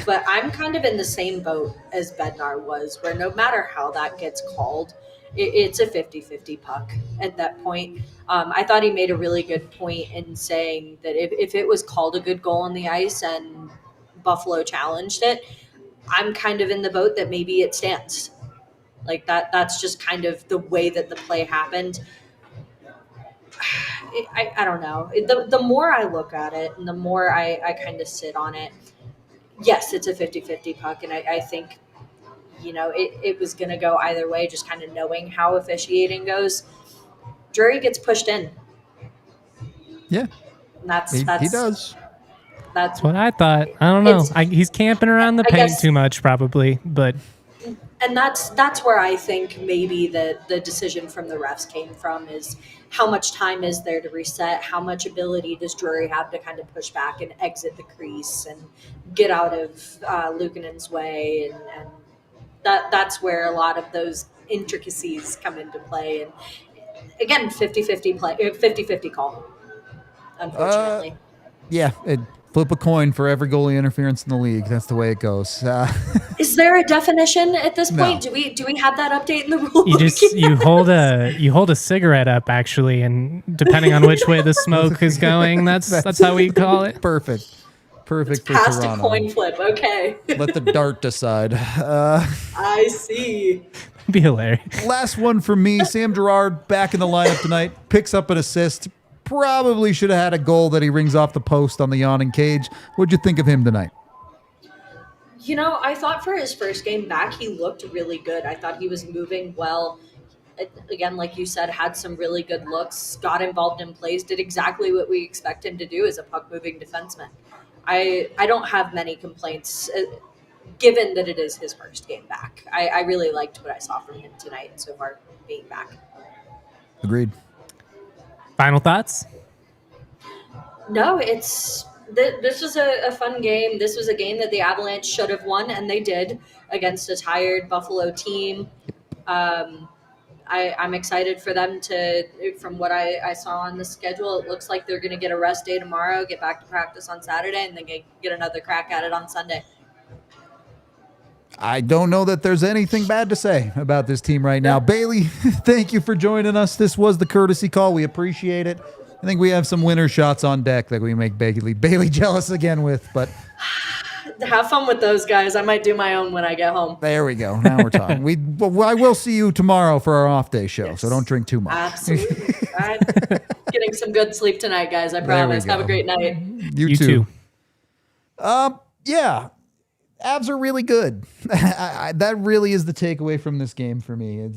but I'm kind of in the same boat as Bednar was, where no matter how that gets called, it's a 50-50 puck at that point. I thought he made a really good point in saying that if it was called a good goal on the ice and Buffalo challenged it, I'm kind of in the boat that maybe it stands. Like that's just kind of the way that the play happened. I don't know. The more I look at it and the more I kind of sit on it, yes, it's a 50-50 puck, and I think it was going to go either way, just kind of knowing how officiating goes. Drury gets pushed in. Yeah. And He does. That's what I thought. I don't know. He's camping around the paint too much, probably, but. And that's where I think maybe the decision from the refs came from, is how much time is there to reset? How much ability does Drury have to kind of push back and exit the crease and get out of Lehkonen's way? And that's where a lot of those intricacies come into play. And again, 50-50 call, unfortunately. Yeah, flip a coin for every goalie interference in the league. That's the way it goes. Is there a definition at this point? No. Do we have that update in the rule? You hold a cigarette up, actually, and depending on which way the smoke is going, that's how we call it. Perfect for past Toronto. A coin flip. Okay. Let the dart decide. I see. Be hilarious. Last one for me. Sam Girard back in the lineup tonight. Picks up an assist. Probably should have had a goal that he rings off the post on the yawning cage. What'd you think of him tonight? I thought for his first game back, he looked really good. I thought he was moving well. Again, like you said, had some really good looks, got involved in plays, did exactly what we expect him to do as a puck-moving defenseman. I don't have many complaints, given that it is his first game back. I really liked what I saw from him tonight so far being back. Agreed. Final thoughts? No, this was a fun game. This was a game that the Avalanche should have won, and they did, against a tired Buffalo team. I'm excited for them from what I saw on the schedule, it looks like they're going to get a rest day tomorrow, get back to practice on Saturday, and then get another crack at it on Sunday. I don't know that there's anything bad to say about this team right now. Bailey, thank you for joining us. This was the courtesy call. We appreciate it. I think we have some winner shots on deck that we make Bailey jealous again with, but have fun with those guys. I might do my own when I get home. There we go. Now we're talking. I will see you tomorrow for our off day show, yes. So don't drink too much. Absolutely. I'm getting some good sleep tonight, guys. I promise. Have a great night. You too. Yeah. Avs are really good. That really is the takeaway from this game for me.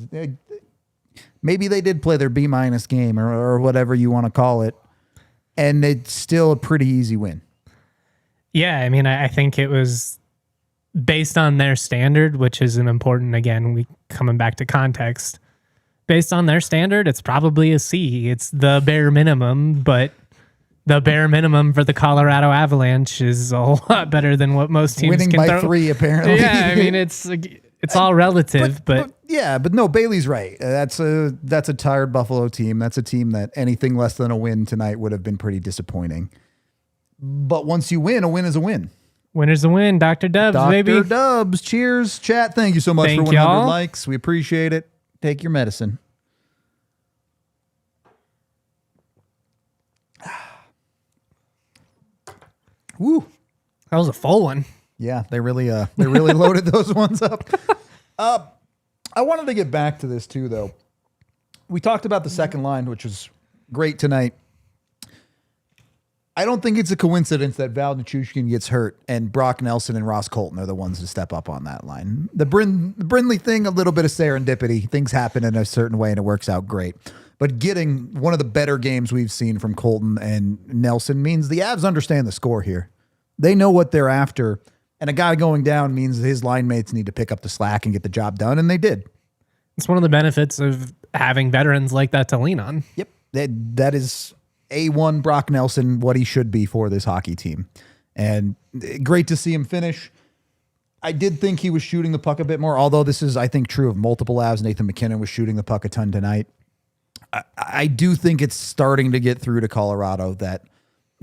Maybe they did play their B- game or whatever you want to call it, and it's still a pretty easy win. Yeah, I mean, I think it was based on their standard, which is an important, again, coming back to context. Based on their standard, it's probably a C. It's the bare minimum, but the bare minimum for the Colorado Avalanche is a whole lot better than what most teams winning can by throw. 3, apparently. Yeah, I mean, it's all relative, but no, Bailey's right. That's a tired Buffalo team. That's a team that anything less than a win tonight would have been pretty disappointing. But once you win, a win is a win. Winner's a win. Dr. Dubs, baby. Dr. Dubs. Cheers. Chat, thank you so much for 100 y'all. likes. We appreciate it. Take your medicine. Woo. That was a full one. Yeah, they really loaded those ones up. I wanted to get back to this too, though. We talked about the second line, which was great tonight. I don't think it's a coincidence that Val Nichushkin gets hurt and Brock Nelson and Ross Colton are the ones to step up on that line. The Brindley thing, a little bit of serendipity. Things happen in a certain way and it works out great. But getting one of the better games we've seen from Colton and Nelson means the Avs understand the score here. They know what they're after. And a guy going down means his line mates need to pick up the slack and get the job done, and they did. It's one of the benefits of having veterans like that to lean on. Yep. That is A1 Brock Nelson, what he should be for this hockey team. And great to see him finish. I did think he was shooting the puck a bit more, although this is, I think, true of multiple Avs. Nathan McKinnon was shooting the puck a ton tonight. I do think it's starting to get through to Colorado that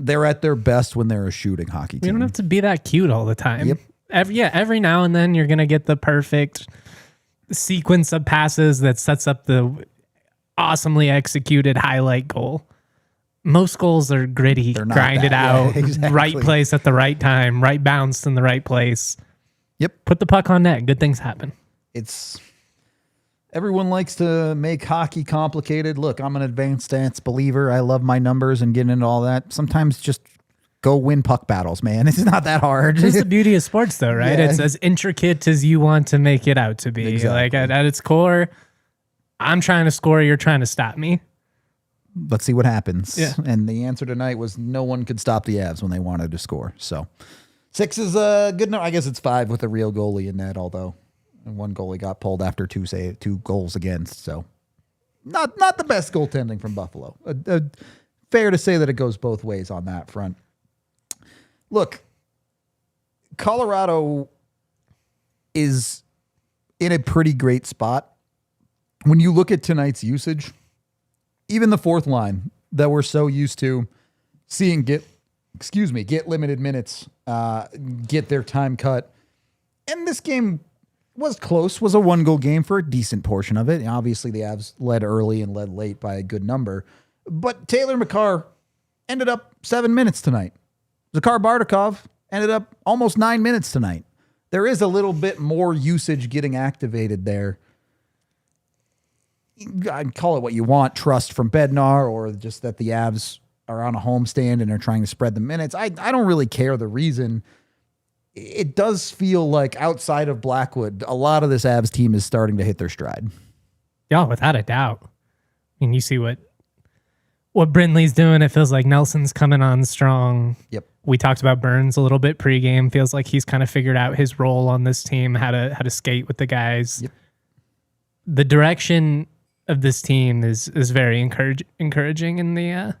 they're at their best when they're a shooting hockey team. You don't have to be that cute all the time. Yep. Every now and then you're going to get the perfect sequence of passes that sets up the awesomely executed highlight goal. Most goals are gritty, grinded out, exactly. Right place at the right time, right bounce in the right place. Yep. Put the puck on net. Good things happen. Everyone likes to make hockey complicated. Look, I'm an advanced stats believer. I love my numbers and getting into all that. Sometimes just go win puck battles, man. It's not that hard. It's the beauty of sports, though, right? Yeah. It's as intricate as you want to make it out to be. Exactly. Like at its core, I'm trying to score. You're trying to stop me. Let's see what happens. Yeah. And the answer tonight was no one could stop the Avs when they wanted to score. So 6 is a good number. I guess it's 5 with a real goalie in net, although one goalie got pulled after two goals against. So not the best goaltending from Buffalo. Fair to say that it goes both ways on that front. Look, Colorado is in a pretty great spot. When you look at tonight's usage, even the fourth line that we're so used to seeing get limited minutes, get their time cut. And this game was close, was a 1-goal game for a decent portion of it. Obviously, the Avs led early and led late by a good number. But Taylor McCarr ended up 7 minutes tonight. Zakhar Bardakov ended up almost 9 minutes tonight. There is a little bit more usage getting activated there. I'd call it what you want, trust from Bednar, or just that the Avs are on a homestand and are trying to spread the minutes. I don't really care the reason. It does feel like outside of Blackwood, a lot of this Avs team is starting to hit their stride. Yeah, without a doubt. I mean, you see what Brindley's doing. It feels like Nelson's coming on strong. Yep. We talked about Burns a little bit pregame. Feels like he's kind of figured out his role on this team, how to skate with the guys. Yep. The direction of this team is very encouraging, and the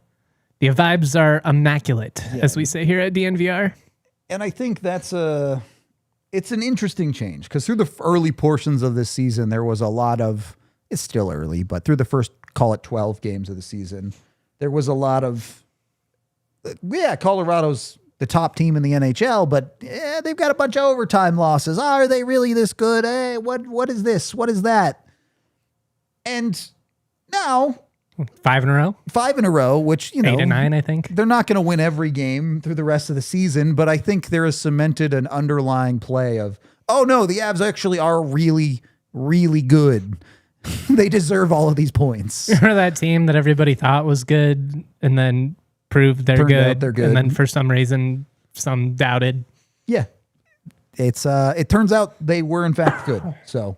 vibes are immaculate, as we say here at DNVR. And I think it's an interesting change because through the early portions of this season, there was a lot of, it's still early, but through the first, call it 12 games of the season, there was a lot of, Colorado's the top team in the NHL, but they've got a bunch of overtime losses. Are they really this good? Hey, what is this? What is that? And now 5 in a row, 5 in a row, which, 8 and 9, I think. They're not going to win every game through the rest of the season, but I think there is cemented an underlying play of, oh no, the Avs actually are really, really good. They deserve all of these points. Remember that team that everybody thought was good and then proved they're good, and then for some reason, some doubted. Yeah. It turns out they were in fact good. So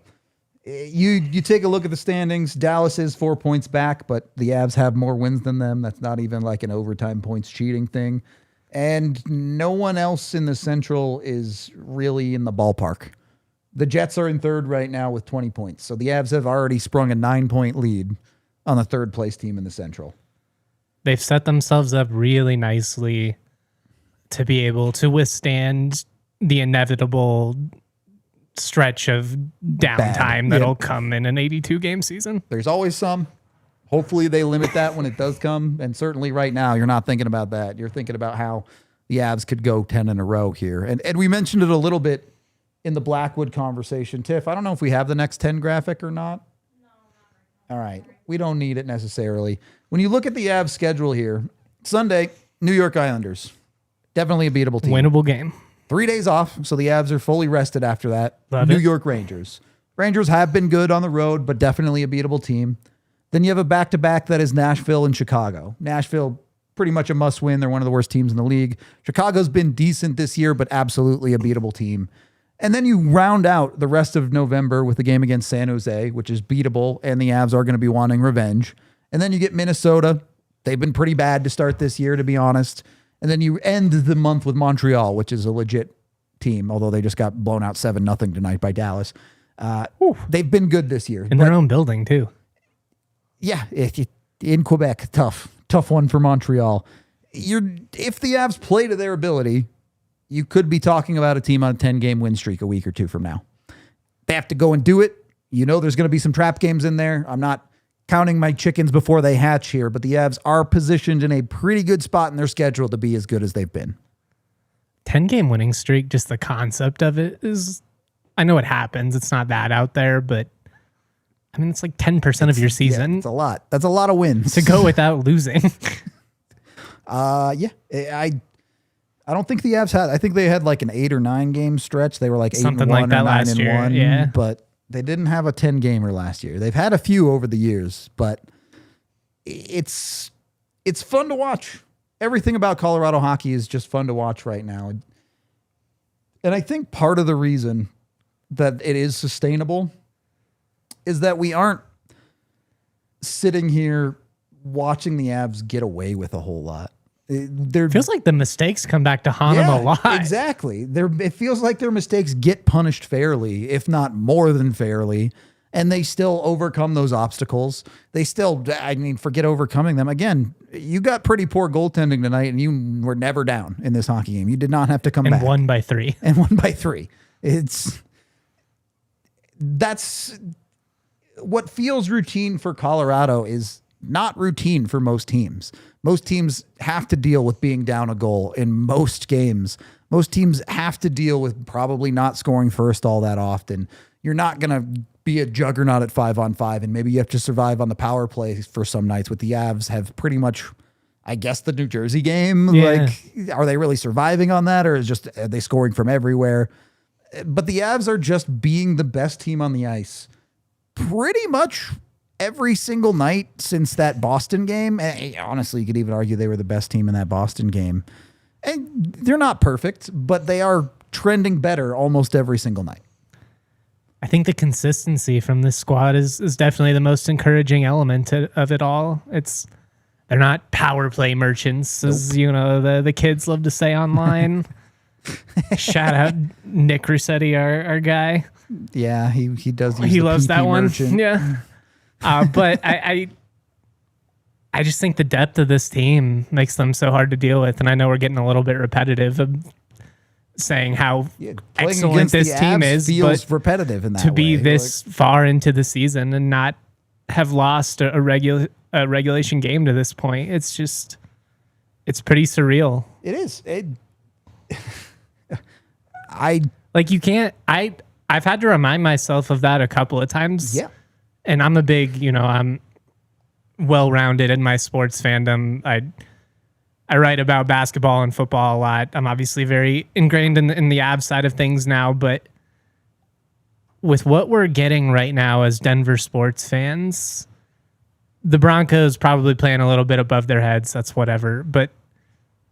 you take a look at the standings. Dallas is 4 points back, but the Avs have more wins than them. That's not even like an overtime points cheating thing. And no one else in the Central is really in the ballpark. The Jets are in third right now with 20 points. So the Avs have already sprung a 9-point lead on the third place team in the Central. They've set themselves up really nicely to be able to withstand the inevitable stretch of downtime that'll come in an 82-game season. There's always some. Hopefully they limit that when it does come. And certainly right now, you're not thinking about that. You're thinking about how the Avs could go 10 in a row here. And we mentioned it a little bit in the Blackwood conversation. Tiff, I don't know if we have the next 10 graphic or not. No, not right now. All right. We don't need it necessarily. When you look at the Avs schedule here, Sunday, New York Islanders. Definitely a beatable team. Winnable game. 3 days off, so the Avs are fully rested after that. Love New it. York Rangers. Rangers have been good on the road, but definitely a beatable team. Then you have a back-to-back that is Nashville and Chicago. Nashville, pretty much a must-win. They're one of the worst teams in the league. Chicago's been decent this year, but absolutely a beatable team. And then you round out the rest of November with the game against San Jose, which is beatable, and the Avs are going to be wanting revenge. And then you get Minnesota. They've been pretty bad to start this year, to be honest. And then you end the month with Montreal, which is a legit team, although they just got blown out 7-0 tonight by Dallas. They've been good this year. In their own building, too. Yeah, in Quebec, tough one for Montreal. If the Avs play to their ability, you could be talking about a team on a 10-game win streak a week or two from now. They have to go and do it. You know there's going to be some trap games in there. I'm not counting my chickens before they hatch here, but the Avs are positioned in a pretty good spot in their schedule to be as good as they've been. 10-game winning streak, just the concept of it is, I know it happens. It's not that out there, but I mean, it's like 10% of your season. Yeah, it's a lot. That's a lot of wins. To go without losing. Yeah. I don't think the Avs had, I think they had like an 8 or 9 game stretch. They were like 8-1 Something like that or 9 last and year, 1, yeah. but they didn't have a 10 gamer last year. They've had a few over the years, but it's fun to watch. Everything about Colorado hockey is just fun to watch right now. And I think part of the reason that it is sustainable is that we aren't sitting here watching the Avs get away with a whole lot. Feels like the mistakes come back to haunt them a lot. Exactly. It feels like their mistakes get punished fairly, if not more than fairly, and they still overcome those obstacles. They still, forget overcoming them. Again, you got pretty poor goaltending tonight, and you were never down in this hockey game. You did not have to come back. And won by 3. And won by 3. That's what feels routine for Colorado is not routine for most teams. Most teams have to deal with being down a goal in most games. Most teams have to deal with probably not scoring first all that often. You're not going to be a juggernaut at 5-on-5, and maybe you have to survive on the power play for some nights. With the Avs have pretty much, I guess, the New Jersey game. Yeah. Like, are they really surviving on that, or are they scoring from everywhere? But the Avs are just being the best team on the ice pretty much every single night since that Boston game. Honestly, you could even argue they were the best team in that Boston game. And they're not perfect, but they are trending better almost every single night. I think the consistency from this squad is definitely the most encouraging element of it all. They're not power play merchants, as you know the kids love to say online. Shout out Nick Rossetti, our guy. Yeah, he does. Use He the loves PP that one. merchant. Yeah. But I just think the depth of this team makes them so hard to deal with. And I know we're getting a little bit repetitive of saying how Playing excellent against this the team Avs is, feels but repetitive in that to be way. this far into the season and not have lost a regulation game to this point, it's pretty surreal. It is. You can't. I've had to remind myself of that a couple of times. Yeah. And I'm a big, I'm well-rounded in my sports fandom. I write about basketball and football a lot. I'm obviously very ingrained in the Avs side of things now, but with what we're getting right now as Denver sports fans, the Broncos probably playing a little bit above their heads. That's whatever. But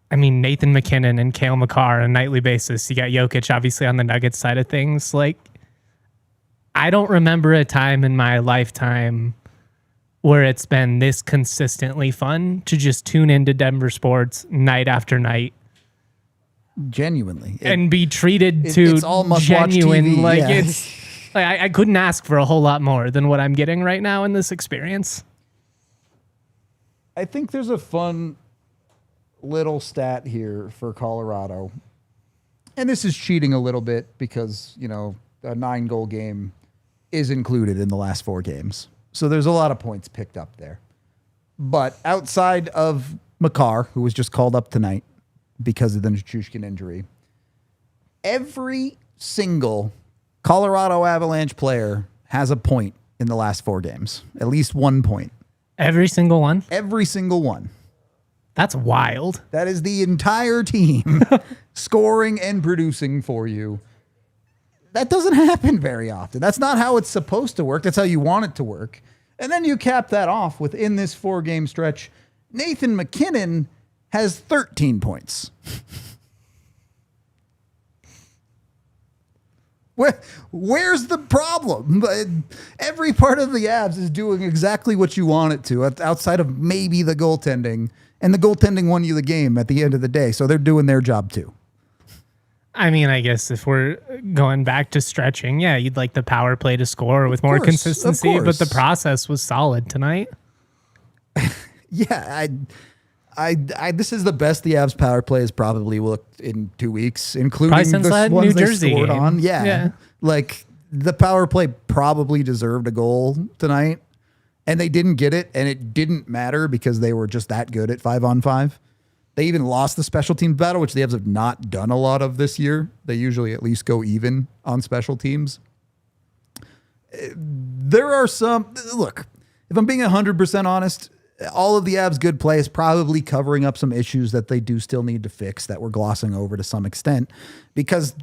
I mean, Nathan McKinnon and Cale Makar on a nightly basis. You got Jokic obviously on the Nuggets side of things. I don't remember a time in my lifetime where it's been this consistently fun to just tune into Denver sports night after night. Genuinely. And be treated it's all must-watch genuine. TV, yeah. I couldn't ask for a whole lot more than what I'm getting right now in this experience. I think there's a fun little stat here for Colorado. And this is cheating a little bit because, a 9-goal game is included in the last 4 games. So there's a lot of points picked up there. But outside of Makar, who was just called up tonight because of the Nichushkin injury, every single Colorado Avalanche player has a point in the last 4 games. At least 1 point. Every single one? Every single one. That's wild. That is the entire team scoring and producing for you. That doesn't happen very often. That's not how it's supposed to work. That's how you want it to work. And then you cap that off within this 4-game stretch. Nathan MacKinnon has 13 points. Where's the problem? Every part of the Avs is doing exactly what you want it to, outside of maybe the goaltending. And the goaltending won you the game at the end of the day, so they're doing their job too. I mean, I guess if we're going back to stretching, yeah, you'd like the power play to score with more consistency, but the process was solid tonight. Yeah, I this is the best the Avs power play has probably looked in 2 weeks, including Probably since the that ones New they Jersey scored game. on. Yeah, like the power play probably deserved a goal tonight, and they didn't get it, and it didn't matter because they were just that good at 5-on-5. They even lost the special teams battle, which the Avs have not done a lot of this year. They usually at least go even on special teams. There are some, look, if I'm being 100% honest, all of the Avs' good play is probably covering up some issues that they do still need to fix that we're glossing over to some extent, because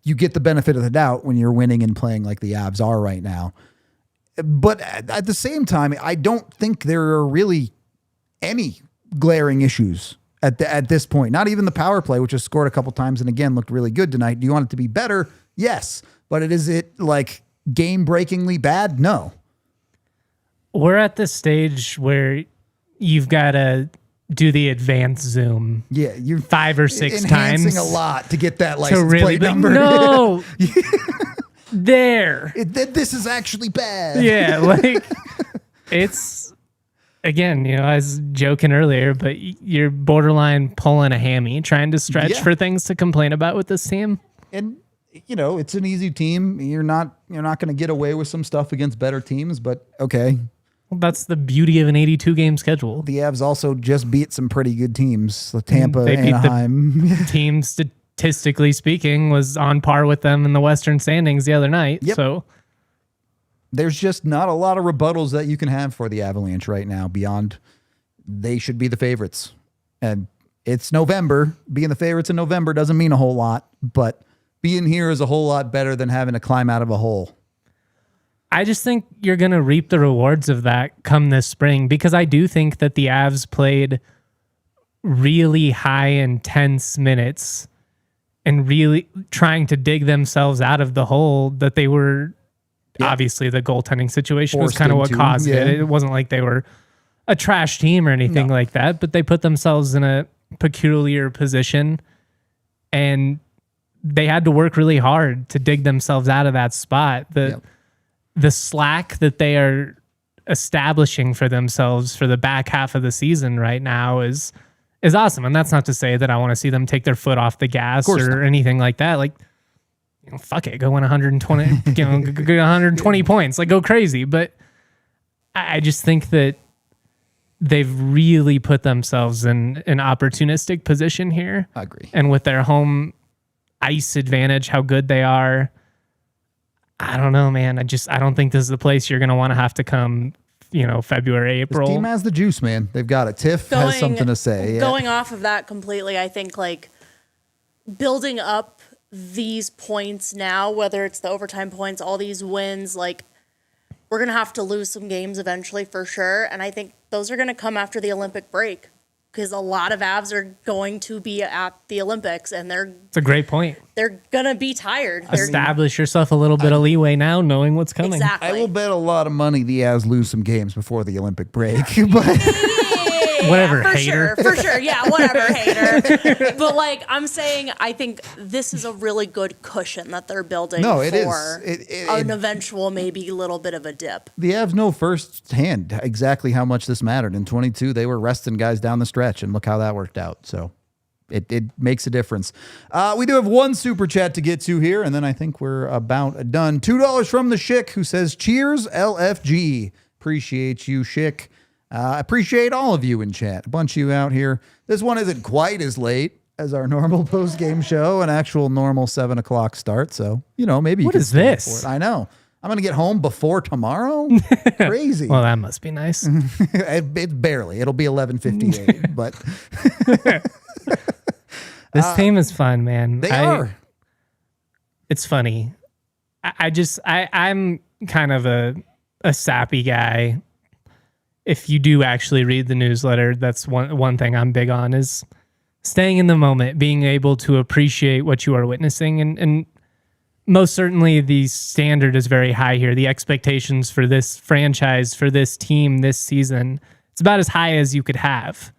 you get the benefit of the doubt when you're winning and playing like the Avs are right now. But at the same time, I don't think there are really any glaring issues at this point. Not even the power play, which has scored a couple times and again looked really good tonight. Do you want it to be better? Yes. But is it like game-breakingly bad? No. We're at the stage where you've got to do the advanced zoom. Yeah, you're 5 or 6 enhancing times a lot to get that license really plate number. No, there. This is actually bad. Yeah, like it's again, I was joking earlier, but you're borderline pulling a hammy, trying to stretch for things to complain about with this team. And it's an easy team. You're not going to get away with some stuff against better teams, but okay. Well, that's the beauty of an 82-game schedule. The Avs also just beat some pretty good teams. The Tampa, Anaheim. The team, statistically speaking, was on par with them in the Western standings the other night. Yep. So there's just not a lot of rebuttals that you can have for the Avalanche right now beyond they should be the favorites. And it's November. Being the favorites in November doesn't mean a whole lot, but being here is a whole lot better than having to climb out of a hole. I just think you're going to reap the rewards of that come this spring, because I do think that the Avs played really high intense minutes and really trying to dig themselves out of the hole that they were. Obviously the goaltending situation was kind of what caused it. It wasn't like they were a trash team or anything like that, but they put themselves in a peculiar position and they had to work really hard to dig themselves out of that spot. The slack that they are establishing for themselves for the back half of the season right now is awesome. And that's not to say that I want to see them take their foot off the gas or anything like that. Like, fuck it, go win 120, go 120 points, like go crazy. But I just think that they've really put themselves in an opportunistic position here. I agree. And with their home ice advantage, how good they are, I don't know, man. I don't think this is the place you're going to want to have to come, February, April. This team has the juice, man. They've got it. Tiff has something to say. Going off of that completely, I think like building up these points now, whether it's the overtime points, all these wins, like we're going to have to lose some games eventually for sure. And I think those are going to come after the Olympic break, because a lot of Avs are going to be at the Olympics and it's a great point. They're going to be tired. Establish yourself a little bit of leeway now, knowing what's coming. Exactly. I will bet a lot of money the Avs lose some games before the Olympic break. But whatever, for hater. Sure, for sure. Yeah, whatever, hater. But like I'm saying, I think this is a really good cushion that they're building for an eventual maybe little bit of a dip. The Avs know firsthand exactly how much this mattered. In 22, they were resting guys down the stretch, and look how that worked out. So it makes a difference. We do have one super chat to get to here, and then I think we're about done. $2 from the Schick, who says, "Cheers, LFG." Appreciate you, Schick. Appreciate all of you in chat. A bunch of you out here. This one isn't quite as late as our normal post-game show, an actual normal 7 o'clock start. So, maybe you What can is stand this? for it. I know. I'm going to get home before tomorrow? Crazy. Well, that must be nice. It's barely. It'll be 11:58, but This team is fun, man. they are. It's funny. I'm kind of a sappy guy. If you do actually read the newsletter, that's one thing I'm big on is staying in the moment, being able to appreciate what you are witnessing. And most certainly the standard is very high here. The expectations for this franchise, for this team this season, it's about as high as you could have.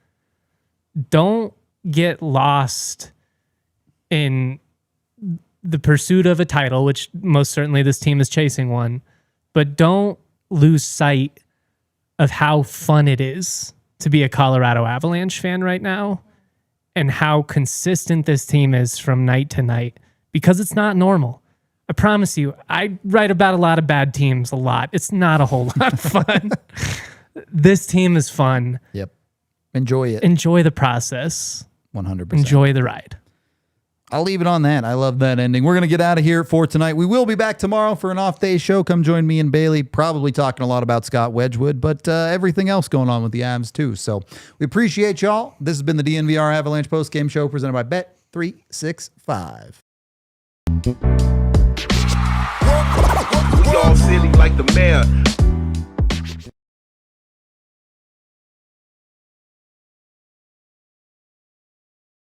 Don't get lost in the pursuit of a title, which most certainly this team is chasing one, but don't lose sight of how fun it is to be a Colorado Avalanche fan right now and how consistent this team is from night to night, because it's not normal. I promise you, I write about a lot of bad teams a lot. It's not a whole lot of fun. This team is fun. Yep. Enjoy it. Enjoy the process. 100%. Enjoy the ride. I'll leave it on that. I love that ending. We're going to get out of here for tonight. We will be back tomorrow for an off-day show. Come join me and Bailey, probably talking a lot about Scott Wedgwood, but everything else going on with the Avs too. So we appreciate y'all. This has been the DNVR Avalanche postgame show presented by Bet365. We all silly like the mayor.